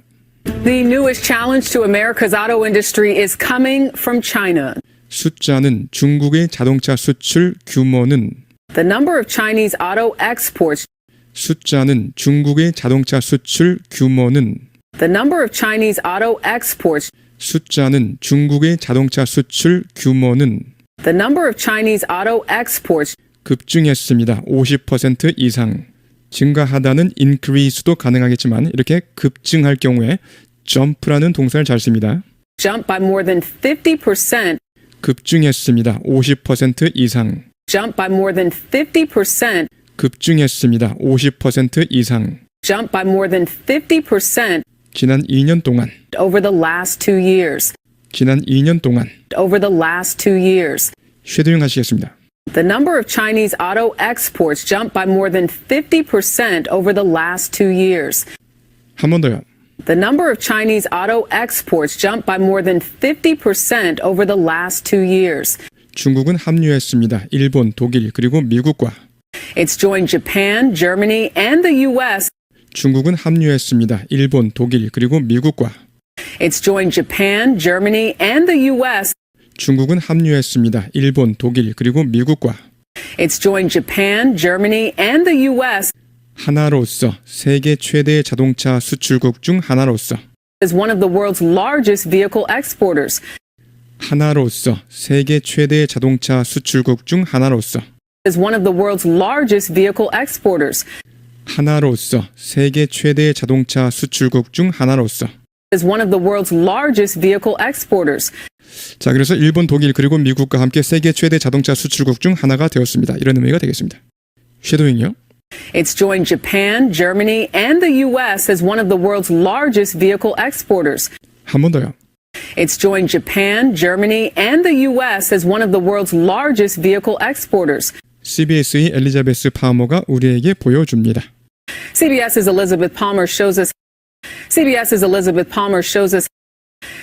The newest challenge to America's auto industry is coming from China. 숫자는 중국의 자동차 수출 규모는 The number of Chinese auto exports. 숫자는 중국의 자동차 수출 규모는 The number of Chinese auto exports. 숫자는 중국의 자동차 수출 규모는 The number of Chinese auto exports. 급증했습니다. 50% 이상. 증가하다는 increase도 가능하겠지만 이렇게 급증할 경우에 jump라는 동사를 잘 씁니다. Jumped by more than 50%. 급증했습니다. 50% 이상. Jumped by more than 50%. 급증했습니다. 50% 이상. Jumped by more than 50% 지난 2년 동안. over the last 2 years. 지난 2년 동안. Over the last 2 years. 쉐도잉 하시겠습니다. The number of Chinese auto exports jumped by more than 50% over the last 2 years. 한 번 더요. The number of Chinese auto exports jumped by more than 50% over the last 2 years. 중국은 합류했습니다. 일본, 독일, 그리고 미국과. It's joined Japan, Germany, and the U.S. 중국은 합류했습니다. 일본, 독일, 그리고 미국과. It's joined Japan, Germany, and the U.S. 중국은 합류했습니다. 일본, 독일, 그리고 미국과. It's joined Japan, Germany, and the U.S. 하나로서 세계 최대의 자동차 수출국 중 하나로서. as one of the world's largest vehicle exporters. 하나로서 세계 최대의 자동차 수출국 중 하나로서. as one of the world's largest vehicle exporters. 하나로서 세계 최대의 자동차 수출국 중 하나로서. as one of the world's largest vehicle exporters. 자, 그래서 일본, 독일, 그리고 미국과 함께 세계 최대 자동차 수출국 중 하나가 되었습니다. 이런 의미가 되겠습니다. 쉐도잉요. It's joined Japan, Germany, and the U.S. as one of the world's largest vehicle exporters. 한 번 더요. It's joined Japan, Germany, and the U.S. as one of the world's largest vehicle exporters. CBS의 엘리자베스 파머가 우리에게 보여줍니다. CBS's Elizabeth Palmer shows us. CBS's Elizabeth Palmer shows us.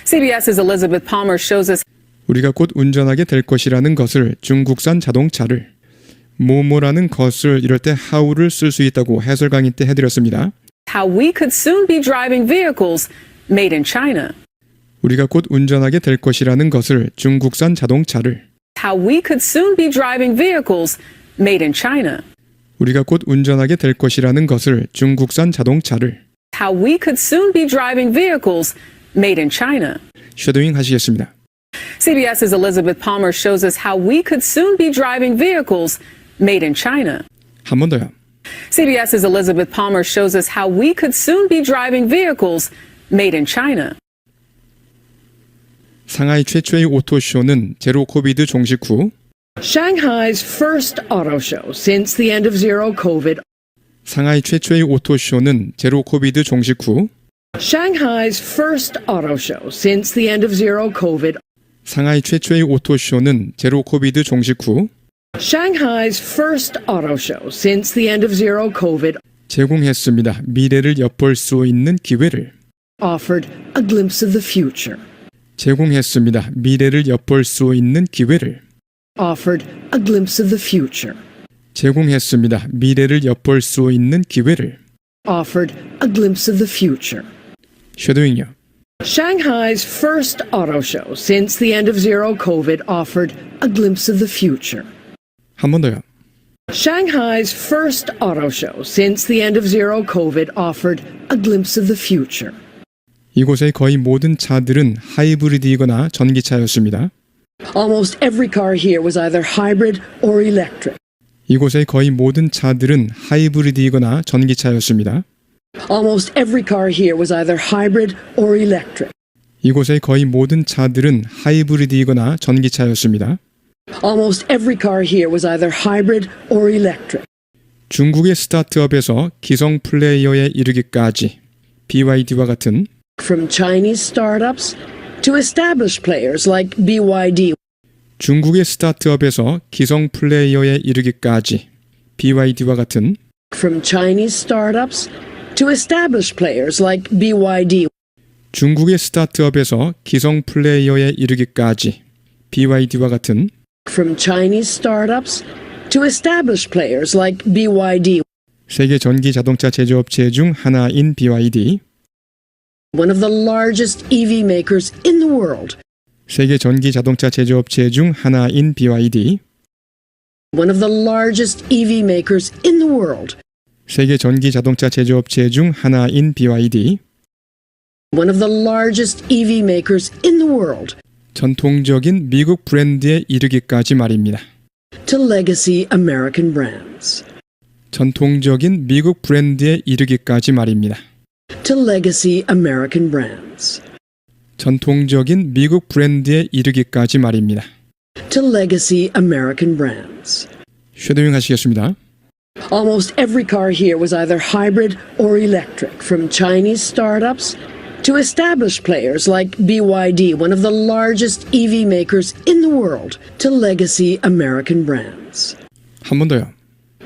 CBS's Elizabeth Palmer shows us. 우리가 곧 운전하게 될 것이라는 것을 중국산 자동차를 뭐뭐라는 것을 이럴 때 how를 쓸 수 있다고 해설 강의 때 해드렸습니다. How we could soon be driving vehicles made in China. 우리가 곧 운전하게 될 것이라는 것을 중국산 자동차를 How we could soon be driving vehicles made in China. 우리가 곧 운전하게 될 것이라는 것을 중국산 자동차를 How we could soon be driving vehicles made in China. 쉐도잉 하시겠습니다. CBS's Elizabeth Palmer shows us how we could soon be driving vehicles made in China. 한 번 더요. CBS's Elizabeth Palmer shows us how we could soon be driving vehicles made in China. 상하이 최초의 오토쇼는 제로 코비드 종식 후 Shanghai's first auto show since the end of zero COVID. 상하이 최초의 오토쇼는 제로 코비드 종식 후 Shanghai's first auto show since the end of zero COVID. 상하이 최초의 오토쇼는 제로 코비드 종식 후 Shanghai's first auto show since the end of zero COVID 제공했습니다. 미래를 엿볼 수 있는 기회를 offered a glimpse of the future. 제공했습니다. 미래를 엿볼 수 있는 기회를 Offered a glimpse of the future. 제공했습니다. 미래를 엿볼 수 있는 기회를 Offered a glimpse of the future. 쉐도잉요. Shanghai's first auto show since the end of zero COVID offered a glimpse of the future. 한 번 더요. Shanghai's first auto show since the end of zero COVID offered a glimpse of the future. 이곳의 거의 모든 차들은 하이브리드이거나 전기차였습니다. Almost every car here was either hybrid or electric. 이곳의 거의 모든 차들은 하이브리드이거나 전기차였습니다. Almost every car here was either hybrid or electric. 이곳의 거의 모든 차들은 하이브리드이거나 전기차였습니다. Almost every car here was either hybrid or electric. 중국의 스타트업에서 기성 플레이어에 이르기까지 BYD와 같은 From Chinese startups to established players like BYD. 중국의 스타트업에서 기성 플레이어에 이르기까지 BYD와 같은 From Chinese startups to established players like BYD. 중국의 스타트업에서 기성 플레이어에 이르기까지 BYD와 같은 From Chinese startups to established players like BYD. 세계 전기 자동차 제조업체 중 하나인 BYD, One of the largest EV makers in the world. 세계 전기 자동차 제조업체 중 하나인 BYD, One of the largest EV makers in the world. 세계 전기 자동차 제조업체 중 하나인 BYD, One of the largest EV makers in the world. 전통적인 미국 브랜드에 이르기까지 말입니다. To legacy American brands. 전통적인 미국 브랜드에 이르기까지 말입니다. To legacy American brands. 전통적인 미국 브랜드에 이르기까지 말입니다. To legacy American brands. 쉐도잉 하시겠습니다. Almost every car here was either hybrid or electric, from Chinese startups to established players like BYD, one of the largest EV makers in the world, to legacy American brands. 한 번 더요.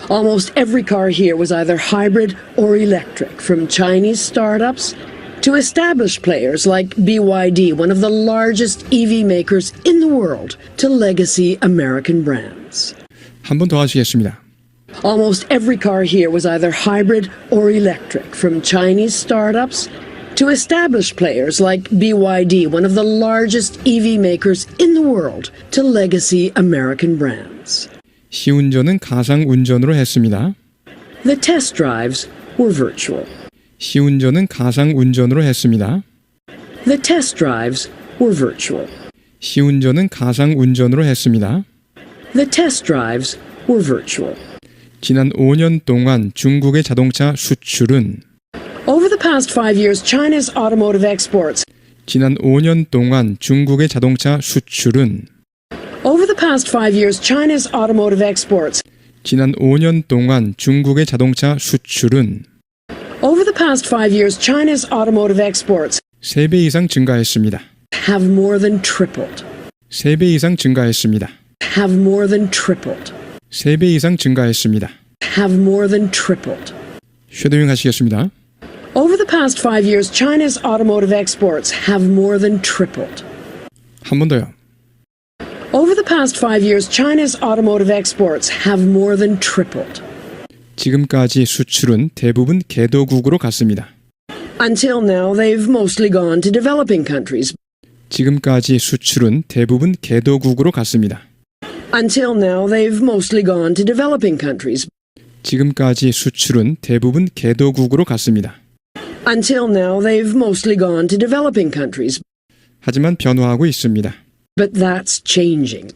Almost every car here was either hybrid or electric, from Chinese startups to established players like BYD, one of the largest EV makers in the world, to legacy American brands. 한 번 더 하시겠습니다. Almost every car here was either hybrid or electric, from Chinese startups to established players like BYD, one of the largest EV makers in the world, to legacy American brands. 시운전은 가상 운전으로 했습니다. The test drives were virtual. 시운전은 가상 운전으로 했습니다. The test drives were virtual. 시운전은 가상 운전으로 했습니다. The test drives were virtual. 지난 5년 동안 중국의 자동차 수출은 Over the past 5 years, China's automotive exports. 지난 5년 동안 중국의 자동차 수출은 Over the past 5 years, China's automotive exports. 지난 5년 동안 중국의 자동차 수출은 Over the past 5 years, China's automotive exports 3배 이상 증가했습니다. have more than tripled. 3배 이상 증가했습니다. Have more than tripled. 3배 이상 증가했습니다. Have more than tripled. 쉐도잉 하시겠습니다. Over the past 5 years, China's automotive exports have more than tripled. 한 번 더요. Over the past 5 years, China's automotive exports have more than tripled. 지금까지 수출은 대부분 개도국으로 갔습니다. Until now, they've mostly gone to developing countries. 지금까지 수출은 대부분 개도국으로 갔습니다. Until now, they've mostly gone to developing countries. 지금까지 수출은 대부분 개도국으로 갔습니다. Until now, they've mostly gone to developing countries. 하지만 변화하고 있습니다. But that's changing.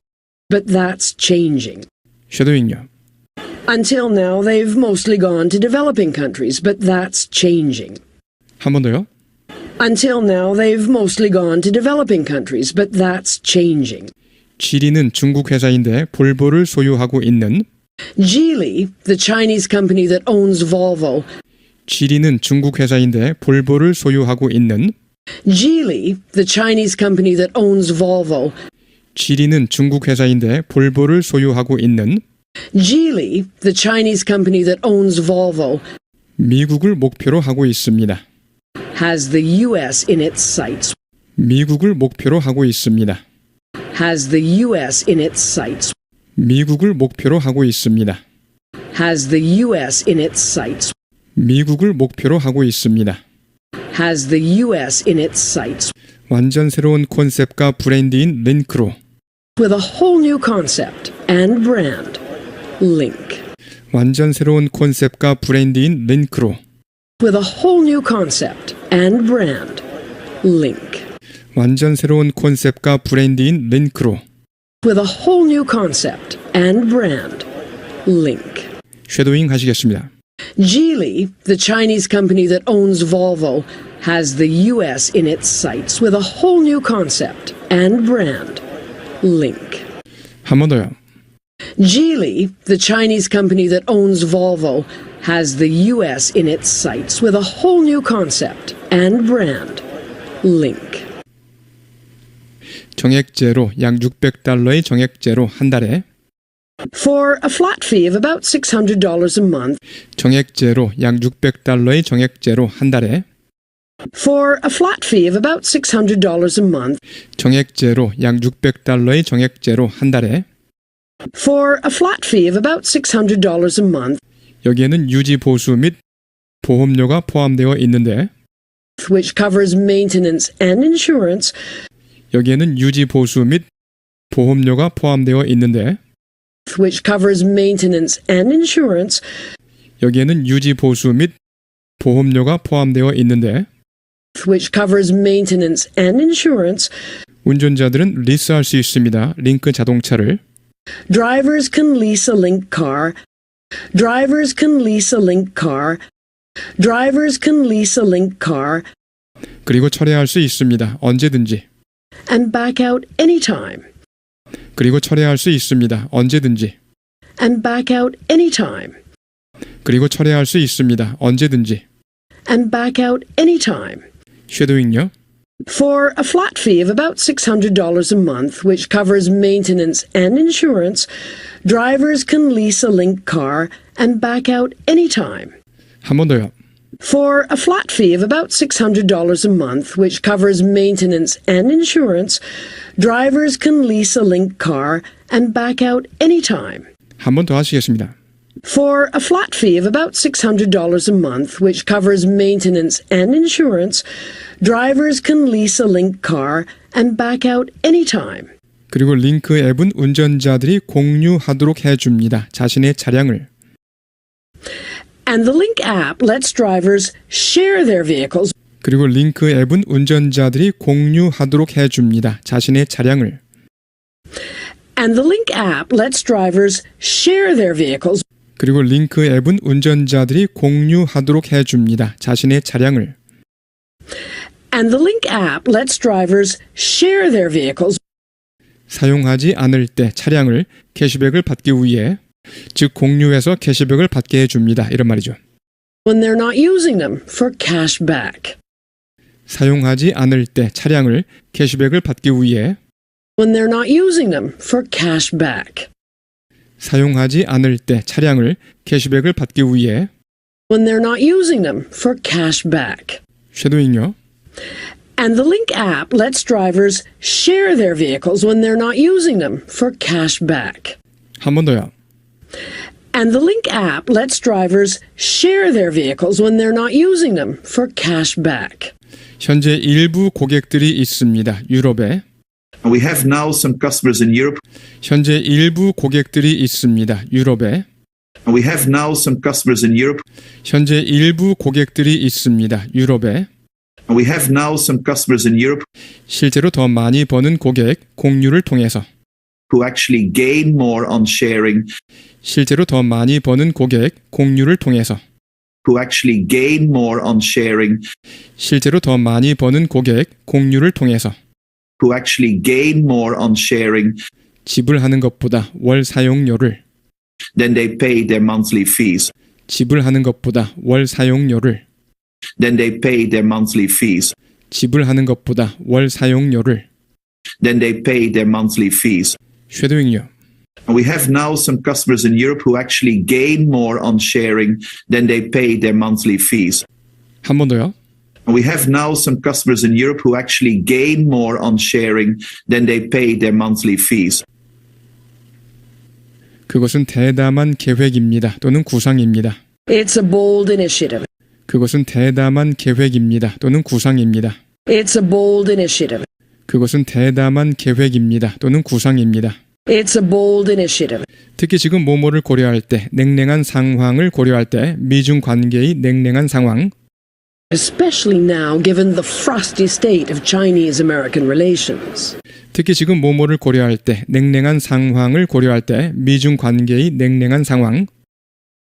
But that's changing. 쉐도잉요. Until now, they've mostly gone to developing countries, but that's changing. 한 번 더요. Until now, they've mostly gone to developing countries, but that's changing. 지리는 중국 회사인데 볼보를 소유하고 있는. Geely, the Chinese company that owns Volvo. 지리는 중국 회사인데 볼보를 소유하고 있는. Geely, the Chinese company that owns Volvo. 지리는 중국 회사인데 볼보를 소유하고 있는. Geely, the Chinese company that owns Volvo. 미국을 목표로 하고 있습니다. Has the U.S. in its sights. 미국을 목표로 하고 있습니다. Has the U.S. in its sights. 미국을 목표로 하고 있습니다. Has the U.S. in its sights. 미국을 목표로 하고 있습니다. Has the U.S. in its sights. 완전 새로운 콘셉트가 브랜드인 링크로. With a whole new concept and brand. Link. 완전 새로운 콘셉트가 브랜드인 링크로. With a whole new concept and brand. Link. 완전 새로운 콘셉트가 브랜드인 링크로. With a whole new concept and brand. Link. 쉐도잉 하시겠습니다. Geely, the Chinese company that owns Volvo, has the U.S. in its sights with a whole new concept and brand. Link. 한 번 더요. Geely, the Chinese company that owns Volvo, has the U.S. in its sights with a whole new concept and brand. Link. 정액제로 약 $600의 정액제로 한 달에. For a flat fee of about $600 a month. 정액제로 약 $600의 정액제로 한 달에. For a flat fee of about $600 a month. 정액제로 약 $600의 정액제로 한 달에. For a flat fee of about $600 a month. 여기에는 유지 보수 및 보험료가 포함되어 있는데. Which covers maintenance and insurance. 여기에는 유지 보수 및 보험료가 포함되어 있는데. Which covers maintenance and insurance. 여기에는 유지 보수 및 보험료가 포함되어 있는데. Which covers maintenance and insurance. 운전자들은 리스할 수 있습니다. 링크 자동차를. Drivers can lease a Link car. Drivers can lease a Link car. Drivers can lease a Link car. 그리고 철회할 수 있습니다. 언제든지. And back out anytime. 그리고 철회할 수 있습니다. 언제든지. And back out anytime. 그리고 철회할 수 있습니다. 언제든지. And back out anytime. 쉐도잉요. For a flat fee of about $600 a month, which covers maintenance and insurance, drivers can lease a Link car and back out anytime. 한 번 더요. For a flat fee of about $600 a month, which covers maintenance and insurance, drivers can lease a Link car and back out anytime. 한 번 더 하시겠습니다. For a flat fee of about $600 a month, which covers maintenance and insurance, drivers can lease a Link car and back out anytime. 그리고 링크 앱은 운전자들이 공유하도록 해줍니다. 자신의 차량을. And the Link app lets drivers share their vehicles. 그리고 링크 앱은 운전자들이 공유하도록 해줍니다. 자신의 차량을. And the Link app lets drivers share their vehicles. 그리고 링크 앱은 운전자들이 공유하도록 해줍니다. 자신의 차량을. And the Link app lets drivers share their vehicles. 사용하지 않을 때 차량을 캐시백을 받기 위해, 즉 공유해서 캐시백을 받게 해줍니다. 이런 말이죠. When they're not using them for cash back. 사용하지 않을 때 차량을 캐시백을 받기 위해, When they're not using them for cash back. 사용하지 않을 때 차량을 캐시백을 받기 위해. When they're not using them for cash back. 쉐도잉요. And the Link app lets drivers share their vehicles when they're not using them for cash back. 한 번 더요. And the Link app lets drivers share their vehicles when they're not using them for cash back. 현재 일부 고객들이 있습니다. 유럽에. We have now some customers in Europe. 현재 일부 고객들이 있습니다. 유럽에. We have now some customers in Europe. 현재 일부 고객들이 있습니다. 유럽에. We have now some customers in Europe 실제로 더 많이 버는 고객 공유를 통해서. who actually gain more on sharing, 실제로 더 많이 버는 고객 공유를 통해서. who actually gain more on sharing, 실제로 더 많이 버는 고객 공유를 통해서. who actually gain more on sharing, 지불하는 것보다 월 사용료를 then they pay their monthly fees. 지불하는 것보다 월 사용료를 Then they pay their monthly fees. 지불하는 것보다 월 사용료를 Then they pay their monthly fees. 쉐도잉요. We have now some customers in Europe who actually gain more on sharing than they pay their monthly fees. 한 번 더요. We have now some customers in Europe who actually gain more on sharing than they pay their monthly fees. 그것은 대담한 계획입니다. 또는 구상입니다. It's a bold initiative. 그것은 대담한 계획입니다. 또는 구상입니다. It's a bold initiative. 그것은 대담한 계획입니다. 또는 구상입니다. It's a bold initiative. 특히 지금 뭐뭐를 고려할 때, 냉랭한 상황을 고려할 때, 미중 관계의 냉랭한 상황, Especially now, given the frosty state of Chinese-American relations. 특히 지금 뭐뭐를 고려할 때, 냉랭한 상황을 고려할 때, 미중 관계의 냉랭한 상황,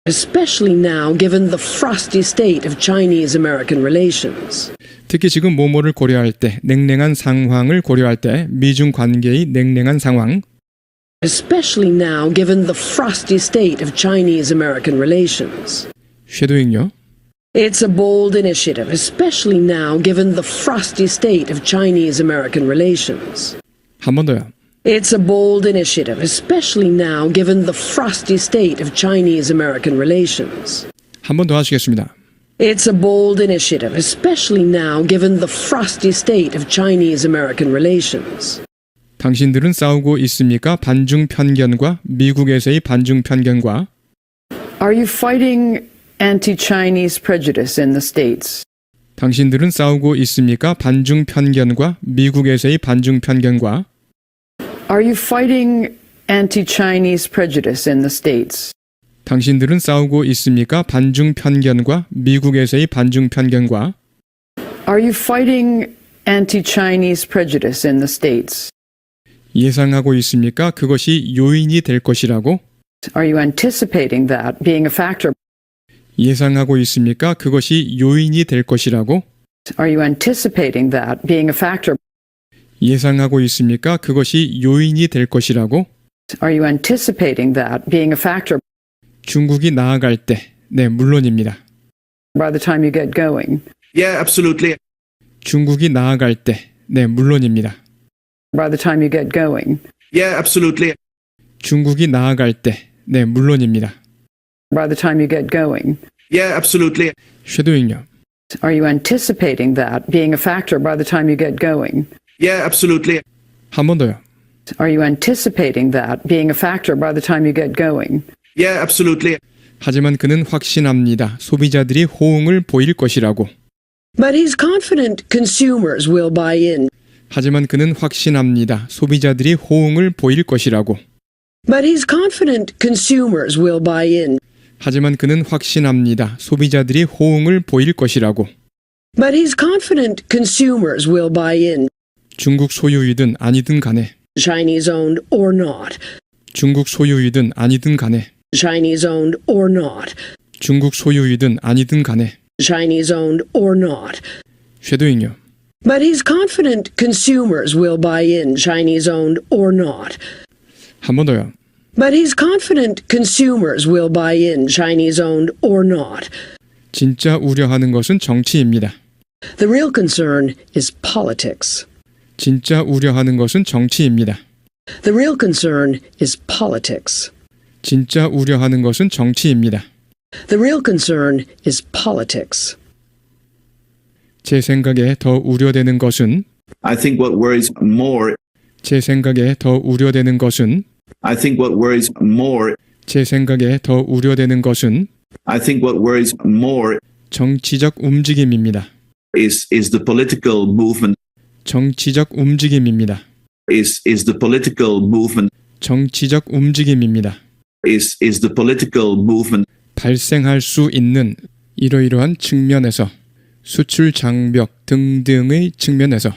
Especially now, given the frosty state of Chinese-American relations. 특히 지금 뭐뭐를 고려할 때, 냉랭한 상황을 고려할 때, 미중 관계의 냉랭한 상황, Especially now, given the frosty state of Chinese-American relations. 쉐도잉요. It's a bold initiative, especially now, given the frosty state of Chinese-American relations. 한 번 더요. It's a bold initiative, especially now, given the frosty state of Chinese-American relations. 한 번 더 하시겠습니다. It's a bold initiative, especially now, given the frosty state of Chinese-American relations. 당신들은 싸우고 있습니까? 반중 편견과 미국에서의 반중 편견과 Are you fighting anti-Chinese prejudice in the States? 당신들은 싸우고 있습니까? 반중 편견과 미국에서의 반중 편견과 Are you fighting anti-Chinese prejudice in the States? 당신들은 싸우고 있습니까? 반중 편견과 미국에서의 반중 편견과 Are you fighting anti-Chinese prejudice in the States? 예상하고 있습니까? 그것이 요인이 될 것이라고 Are you anticipating that being a factor? 예상하고 있습니까? 그것이 요인이 될 것이라고 Are you anticipating that being a factor? 예상하고 있습니까? 그것이 요인이 될 것이라고 Are you anticipating that being a factor 중국이 나아갈 때 네, 물론입니다. by the time you get going? Yeah, absolutely. 중국이 나아갈 때 네, 물론입니다. By the time you get going? Yeah, absolutely. 중국이 나아갈 때 네, 물론입니다. By the time you get going? Yeah, absolutely. 쉐도잉요. Are you anticipating that being a factor by the time you get going? Yeah, absolutely. 한 번 더요. Are you anticipating that being a factor by the time you get going? Yeah, absolutely. 하지만 그는 확신합니다. 소비자들이 호응을 보일 것이라고. But he's confident consumers will buy in. 하지만 그는 확신합니다. 소비자들이 호응을 보일 것이라고. But he's confident consumers will buy in. 하지만 그는 확신합니다. 소비자들이 호응을 보일 것이라고. But he's confident consumers will buy in. 중국 소유이든 아니든 간에. Chinese owned or not. 중국 소유이든 아니든 간에. Chinese owned or not. 중국 소유이든 아니든 간에. Chinese owned or not. 쉐도잉요. But he's confident consumers will buy in, Chinese owned or not. 한 번 더요. But he's confident consumers will buy in, Chinese owned or not. 진짜 우려하는 것은 정치입니다. The real concern is politics. 진짜 우려하는 것은 정치입니다. The real concern is politics. 진짜 우려하는 것은 정치입니다. The real concern is politics. 제 생각에 더 우려되는 것은 I think what worries more, 제 생각에 더 우려되는 것은 I think what worries more, 제 생각에 더 우려되는 것은 I think what worries more 정치적 움직임입니다. is the political movement, 정치적 움직임입니다. is the political movement, 정치적 움직임입니다. is the political movement 발생할 수 있는 이러이러한 측면에서 수출 장벽 등등의 측면에서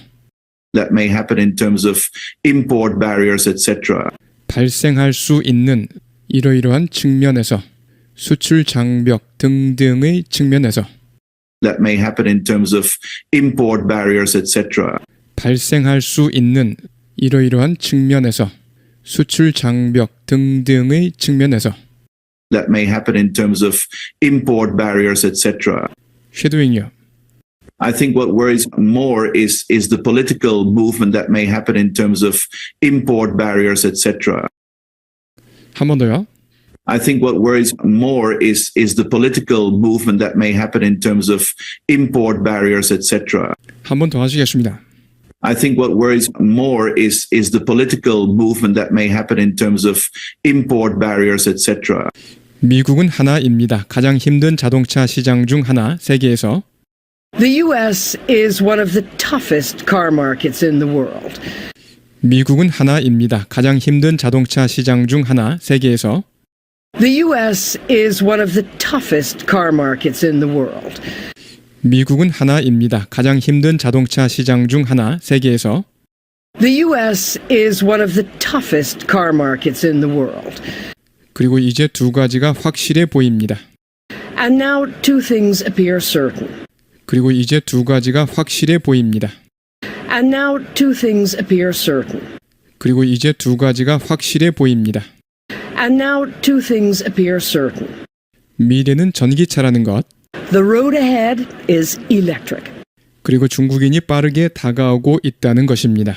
that may happen in terms of import barriers, etc. 발생할 수 있는 이러이러한 측면에서 수출 장벽 등등의 측면에서 that may happen in terms of import barriers, etc. 발생할 수 있는 이러이러한 측면에서 수출 장벽 등등의 측면에서 that may happen in terms of import barriers, etc. 쉐도잉요. I think what worries more is the political movement that may happen in terms of import barriers, etc. 한 번 더요. I think what worries more is the political movement that may happen in terms of import barriers, etc. 한 번 더 하시겠습니다. I think what worries more is the political movement that may happen in terms of import barriers, etc. 미국은 하나입니다. 가장 힘든 자동차 시장 중 하나, 세계에서. The U.S. is one of the toughest car markets in the world. 미국은 하나입니다. 가장 힘든 자동차 시장 중 하나, 세계에서. The U.S. is one of the toughest car markets in the world. 미국은 하나입니다. 가장 힘든 자동차 시장 중 하나, 세계에서. The U.S. is one of the toughest car markets in the world. 그리고 이제 두 가지가 확실해 보입니다. And now two things appear certain. 그리고 이제 두 가지가 확실해 보입니다. And now two things appear certain. 그리고 이제 두 가지가 확실해 보입니다. And now two things appear certain. 미래는 전기차라는 것, The road ahead is electric. 그리고 중국인이 빠르게 다가오고 있다는 것입니다.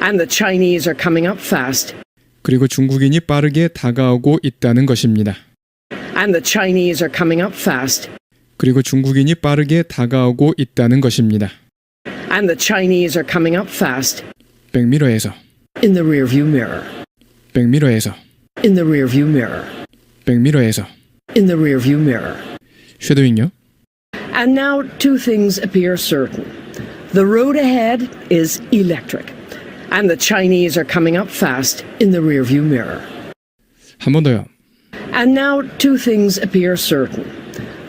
And the Chinese are coming up fast. 그리고 중국인이 빠르게 다가오고 있다는 것입니다. And the Chinese are coming up fast. 그리고 중국인이 빠르게 다가오고 있다는 것입니다. And the Chinese are coming up fast. 백미러에서, In the rearview mirror. 백미러에서, In the rearview mirror. 백미러에서. In the rearview mirror. 쉐도잉요. And now two things appear certain. The road ahead is electric. And the Chinese are coming up fast in the rearview mirror. 한 번 더요. And now two things appear certain.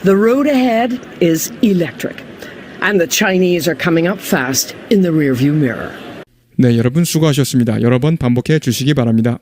The road ahead is electric. And the Chinese are coming up fast in the rearview mirror. 네, 여러분 수고하셨습니다. 여러 번 반복해 주시기 바랍니다.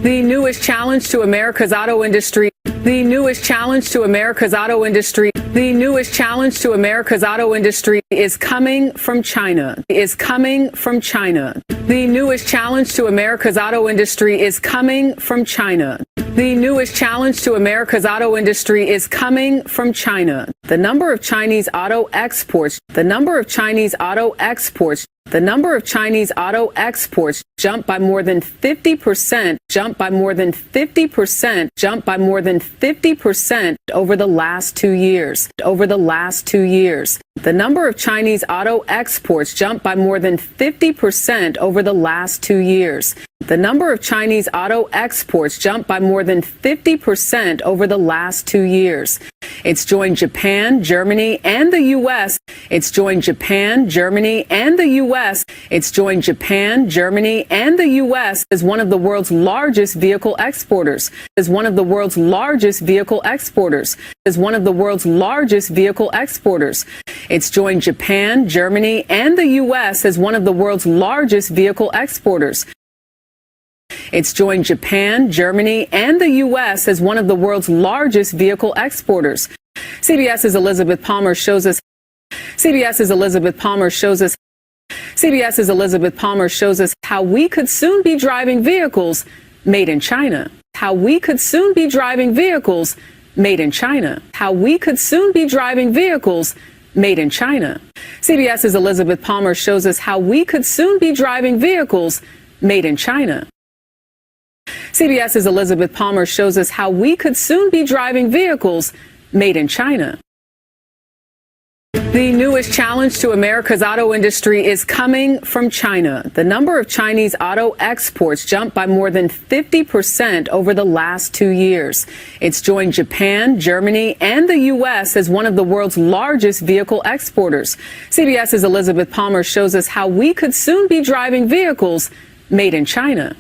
The newest challenge to America's auto industry. The newest challenge to America's auto industry. The newest challenge to America's auto industry is coming from China. Is coming from China. The newest challenge to America's auto industry is coming from China. The newest challenge to America's auto industry is coming from China. The number of Chinese auto exports, the number of Chinese auto exports The number of Chinese auto exports jumped by more than 50%, jumped by more than 50%, jumped by more than 50% over the last 2 years. Over the last 2 years. The number of Chinese auto exports jumped by more than 50% over the last 2 years. The number of Chinese auto exports jumped by more than 50% over the last 2 years. It's joined Japan, Germany, and the U.S. It's joined Japan, Germany, and the U.S. It's joined Japan, Germany, and the U.S. as one of the world's largest vehicle exporters. As one of the world's largest vehicle exporters. As one of the world's largest vehicle exporters. It's joined Japan, Germany, and the U.S. as one of the world's largest vehicle exporters. It's joined Japan, Germany, and the U.S. as one of the world's largest vehicle exporters. CBS's Elizabeth Palmer shows us. CBS's Elizabeth Palmer shows us. CBS's Elizabeth Palmer shows us how we could soon be driving vehicles made in China. How we could soon be driving vehicles made in China. How we could soon be driving vehicles made in China. CBS's Elizabeth Palmer shows us how we could soon be driving vehicles made in China. CBS's Elizabeth Palmer shows us how we could soon be driving vehicles made in China. The newest challenge to America's auto industry is coming from China. The number of Chinese auto exports jumped by more than 50% over the last 2 years. It's joined Japan, Germany, and the U.S. as one of the world's largest vehicle exporters. CBS's Elizabeth Palmer shows us how we could soon be driving vehicles made in China.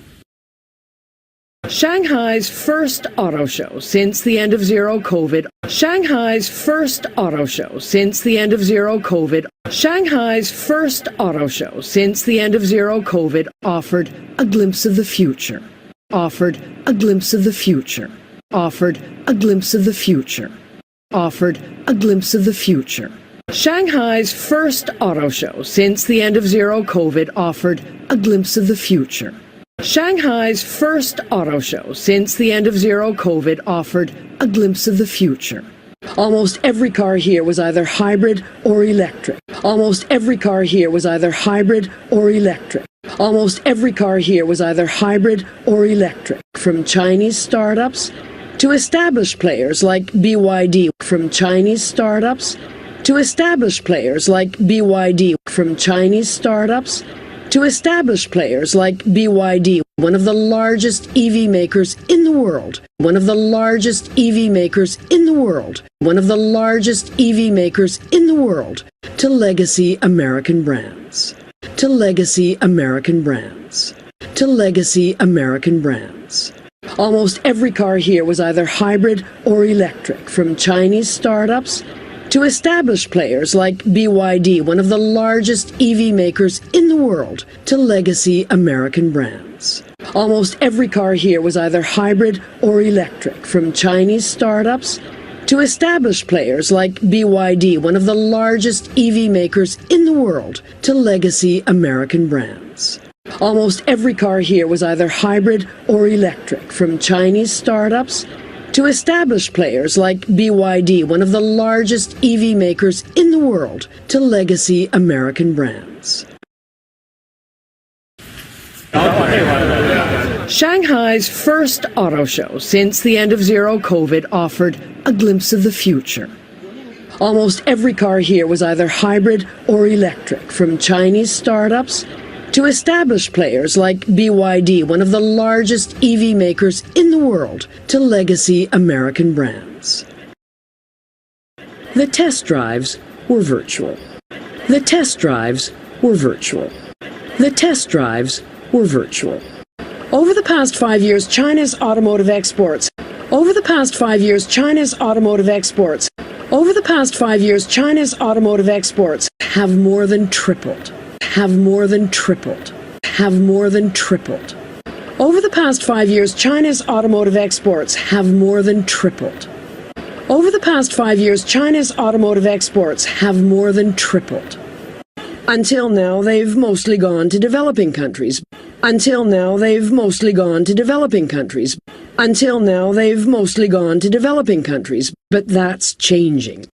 Shanghai's first auto show since the end of zero COVID. Shanghai's first auto show since the end of zero COVID. Shanghai's first auto show since the end of zero COVID offered a glimpse of the future. Offered a glimpse of the future. Offered a glimpse of the future. Offered a glimpse of the future. Shanghai's first auto show since the end of zero COVID offered a glimpse of the future. Shanghai's first auto show since the end of zero COVID offered a glimpse of the future. Almost every car here was either hybrid or electric. Almost every car here was either hybrid or electric. Almost every car here was either hybrid or electric. From Chinese startups to established players like BYD. From Chinese startups to established players like BYD. From Chinese startups to established players like BYD, one of the largest EV makers in the world, one of the largest EV makers in the world, one of the largest EV makers in the world, to legacy American brands, to legacy American brands, to legacy American brands. Almost every car here was either hybrid or electric, from Chinese startups to established players like BYD, one of the largest EV makers in the world, to legacy American brands. Almost every car here was either hybrid or electric, from Chinese startups to established players like BYD, one of the largest EV makers in the world, to legacy American brands. Almost every car here was either hybrid or electric, from Chinese startups to established players like BYD, one of the largest EV makers in the world, to legacy American brands. Shanghai's first auto show since the end of zero COVID offered a glimpse of the future. Almost every car here was either hybrid or electric, from Chinese startups to established players like BYD, one of the largest EV makers in the world, to legacy American brands. The test drives were virtual. The test drives were virtual. The test drives were virtual. Over the past 5 years, China's automotive exports. Over the past 5 years, China's automotive exports. Over the past 5 years, China's automotive exports have more than tripled. Have more than tripled. Have more than tripled. Over the past 5 years, China's automotive exports have more than tripled. Over the past 5 years, China's automotive exports have more than tripled. Until now, they've mostly gone to developing countries. Until now, they've mostly gone to developing countries. Until now, they've mostly gone to developing countries. But that's changing.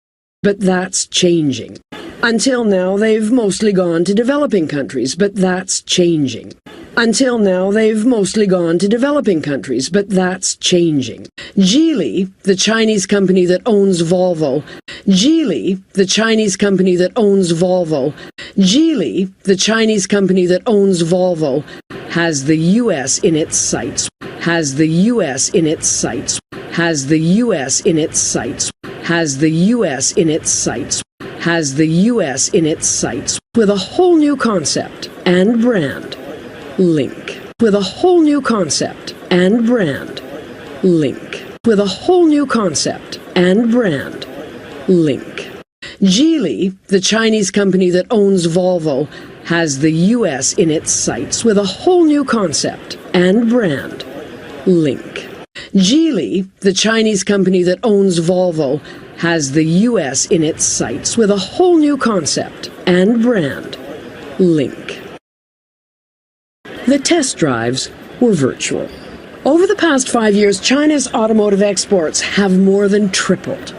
But that's changing. Until now, they've mostly gone to developing countries, but that's changing. Until now, they've mostly gone to developing countries, but that's changing. Geely, the Chinese company that owns Volvo, Geely, the Chinese company that owns Volvo, Geely, the Chinese company that owns Volvo, has the U.S. in its sights, has the U.S. in its sights, has the U.S. in its sights, has the U.S. in its sights, has the U.S. in its sights, with a whole new concept and brand, Link. With a whole new concept and brand, Link. With a whole new concept and brand, Link. Geely, the Chinese company that owns Volvo, has the U.S. in its sights, with a whole new concept and brand, Link. Geely, the Chinese company that owns Volvo, has the U.S. in its sights, with a whole new concept and brand, Link. The test drives were virtual. Over the past 5 years, China's automotive exports have more than tripled.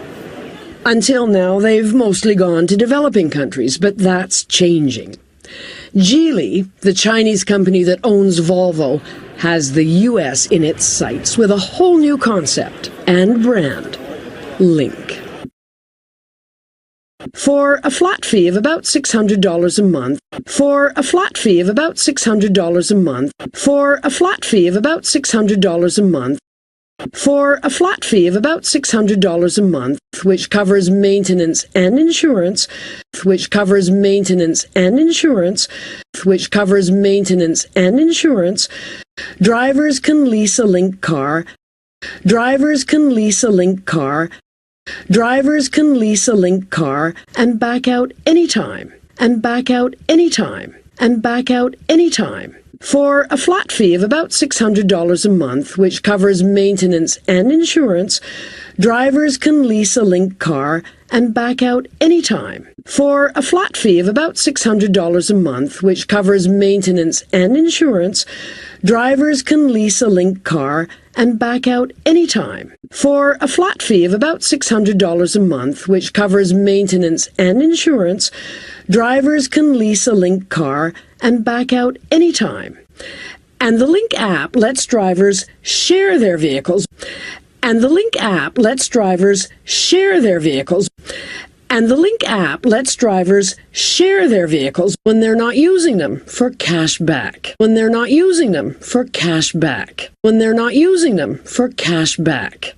Until now, they've mostly gone to developing countries, but that's changing. Geely, the Chinese company that owns Volvo, has the U.S. in its sights, with a whole new concept and brand, Link. For a flat fee of about $600 a month, for a flat fee of about $600 a month, for a flat fee of about $600 a month, for a flat fee of about $600 a month, which covers maintenance and insurance, which covers maintenance and insurance, which covers maintenance and insurance, drivers can lease a Link car, drivers can lease a Link car, drivers can lease a Link car and back out anytime, and back out anytime, and back out anytime, For a flat fee of about $600 a month, which covers maintenance and insurance, drivers can lease a Lynk car and back out anytime. For a flat fee of about $600 a month, which covers maintenance and insurance, drivers can lease a Lynk car and back out anytime. For a flat fee of about $600 a month, which covers maintenance and insurance, drivers can lease a Lynk car and back out anytime. And the Lynk app lets drivers share their vehicles. And the Lynk app lets drivers share their vehicles. And the Lynk app lets drivers share their vehicles when they're not using them for cash back. When they're not using them for cash back. When they're not using them for cash back.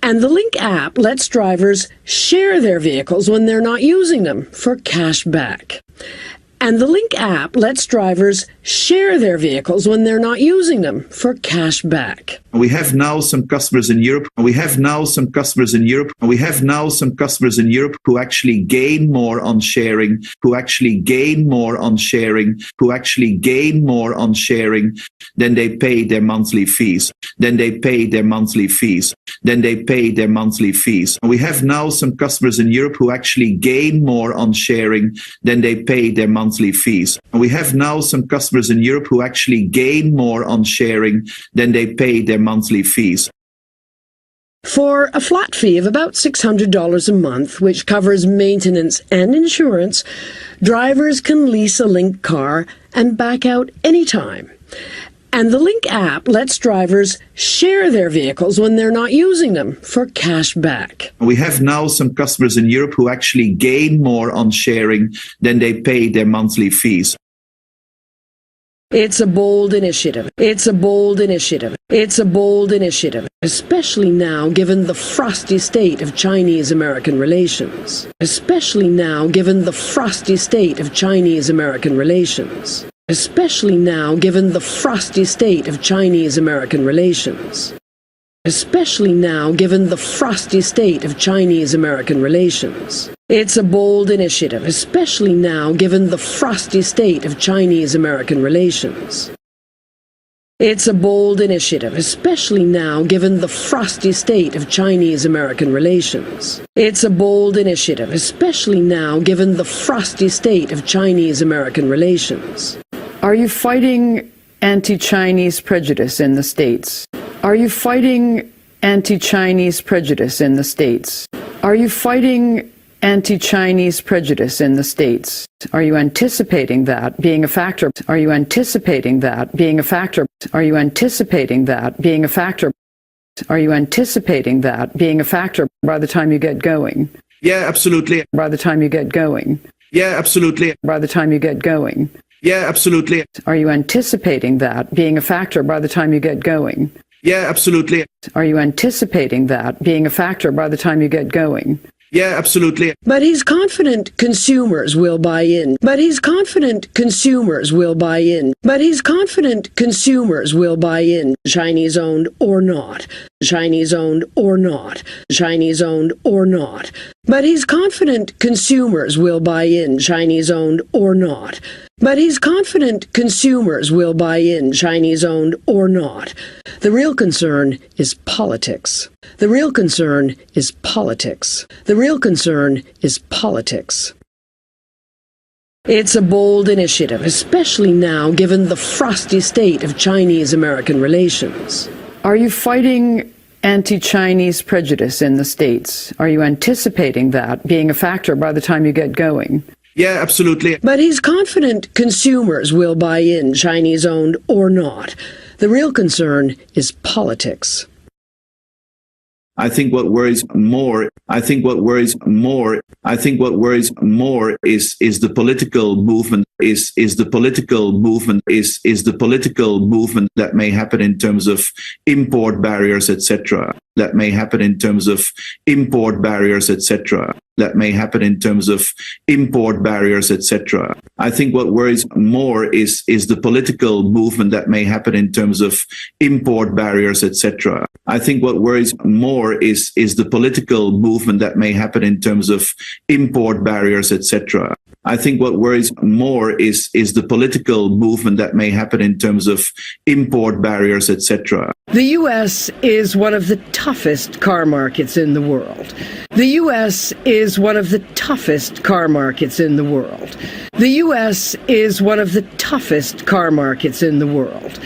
And the Lynk app lets drivers share their vehicles when they're not using them for cash back. And the Lynk app lets drivers share their vehicles when they're not using them for cash back. We have now some customers in Europe. We have now some customers in Europe. We have now some customers in Europe who actually gain more on sharing, who actually gain more on sharing, who actually gain more on sharing than they pay their monthly fees, than they pay their monthly fees, than they pay their monthly fees. We have now some customers in Europe who actually gain more on sharing than they pay their monthly fees. We have now some customers in Europe who actually gain more on sharing than they pay their monthly fees. For a flat fee of about $600 a month, which covers maintenance and insurance, drivers can lease a Lynk car and back out anytime. And the Lynk app lets drivers share their vehicles when they're not using them for cash back. We have now some customers in Europe who actually gain more on sharing than they pay their monthly fees. It's a bold initiative. It's a bold initiative. It's a bold initiative, especially now given the frosty state of Chinese-American relations. Especially now given the frosty state of Chinese-American relations. Especially now given the frosty state of Chinese-American relations. Especially now given the frosty state of Chinese-American relations. It's a bold initiative, especially now given the frosty state of Chinese-American relations. It's a bold initiative, especially now given the frosty state of Chinese-American relations. It's a bold initiative, especially now given the frosty state of Chinese-American relations. Are you fighting anti-Chinese prejudice in the States? Are you fighting anti-Chinese prejudice in the States? Are you fighting anti-Chinese prejudice in the States? Are you anticipating that being a factor? Are you anticipating that being a factor? Are you anticipating that being a factor? Are you anticipating that being a factor by the time you get going? Yeah, absolutely. By the time you get going? Yeah, absolutely. By the time you get going? Yeah, absolutely. Are you anticipating that being a factor by the time you get going? Yeah, absolutely. Are you anticipating that being a factor by the time you get going? Yeah, absolutely. But he's confident consumers will buy in. But he's confident consumers will buy in. But he's confident consumers will buy in. Chinese-owned or not. Chinese-owned or not. Chinese-owned or not. But he's confident consumers will buy in. Chinese-owned or not. But he's confident consumers will buy in, Chinese-owned or not. The real concern is politics. The real concern is politics. The real concern is politics. It's a bold initiative, especially now given the frosty state of Chinese-American relations. Are you fighting anti-Chinese prejudice in the States? Are you anticipating that being a factor by the time you get going? Yeah, absolutely. But he's confident consumers will buy in, Chinese-owned or not. The real concern is politics. I think what worries more is the political movement that may happen in terms of import barriers, etc. That may happen in terms of import barriers, etc. That may happen in terms of import barriers, etc. I think what worries more is the political movement that may happen in terms of import barriers, etc. I think what worries more is the political movement that may happen in terms of import barriers, etc. I think what worries more is the political movement that may happen in terms of import barriers, etc. The U.S. is one of the toughest car markets in the world. The U.S. is one of the toughest car markets in the world. The U.S. is one of the toughest car markets in the world.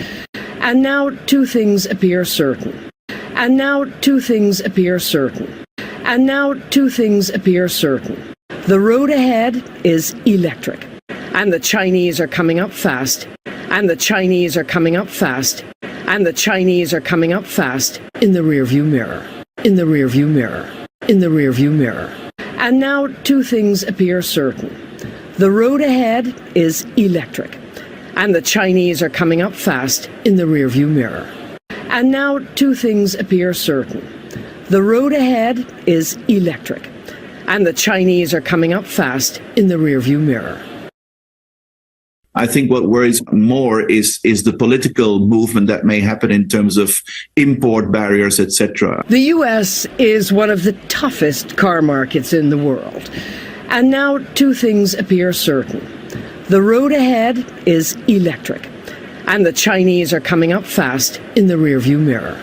And now two things appear certain. And now two things appear certain. And now two things appear certain. The road ahead is electric. And the Chinese are coming up fast. And the Chinese are coming up fast. And the Chinese are coming up fast in the rearview mirror. In the rearview mirror. In the rearview mirror. And now two things appear certain. The road ahead is electric. And the Chinese are coming up fast in the rearview mirror. And now two things appear certain. The road ahead is electric. And the Chinese are coming up fast in the rearview mirror. I think what worries more is the political movement that may happen in terms of import barriers, etc. The U.S. is one of the toughest car markets in the world. And now two things appear certain. The road ahead is electric. And the Chinese are coming up fast in the rearview mirror.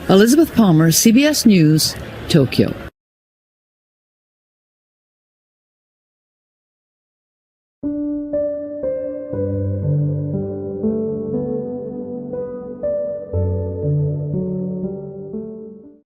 Elizabeth Palmer, CBS News, Tokyo.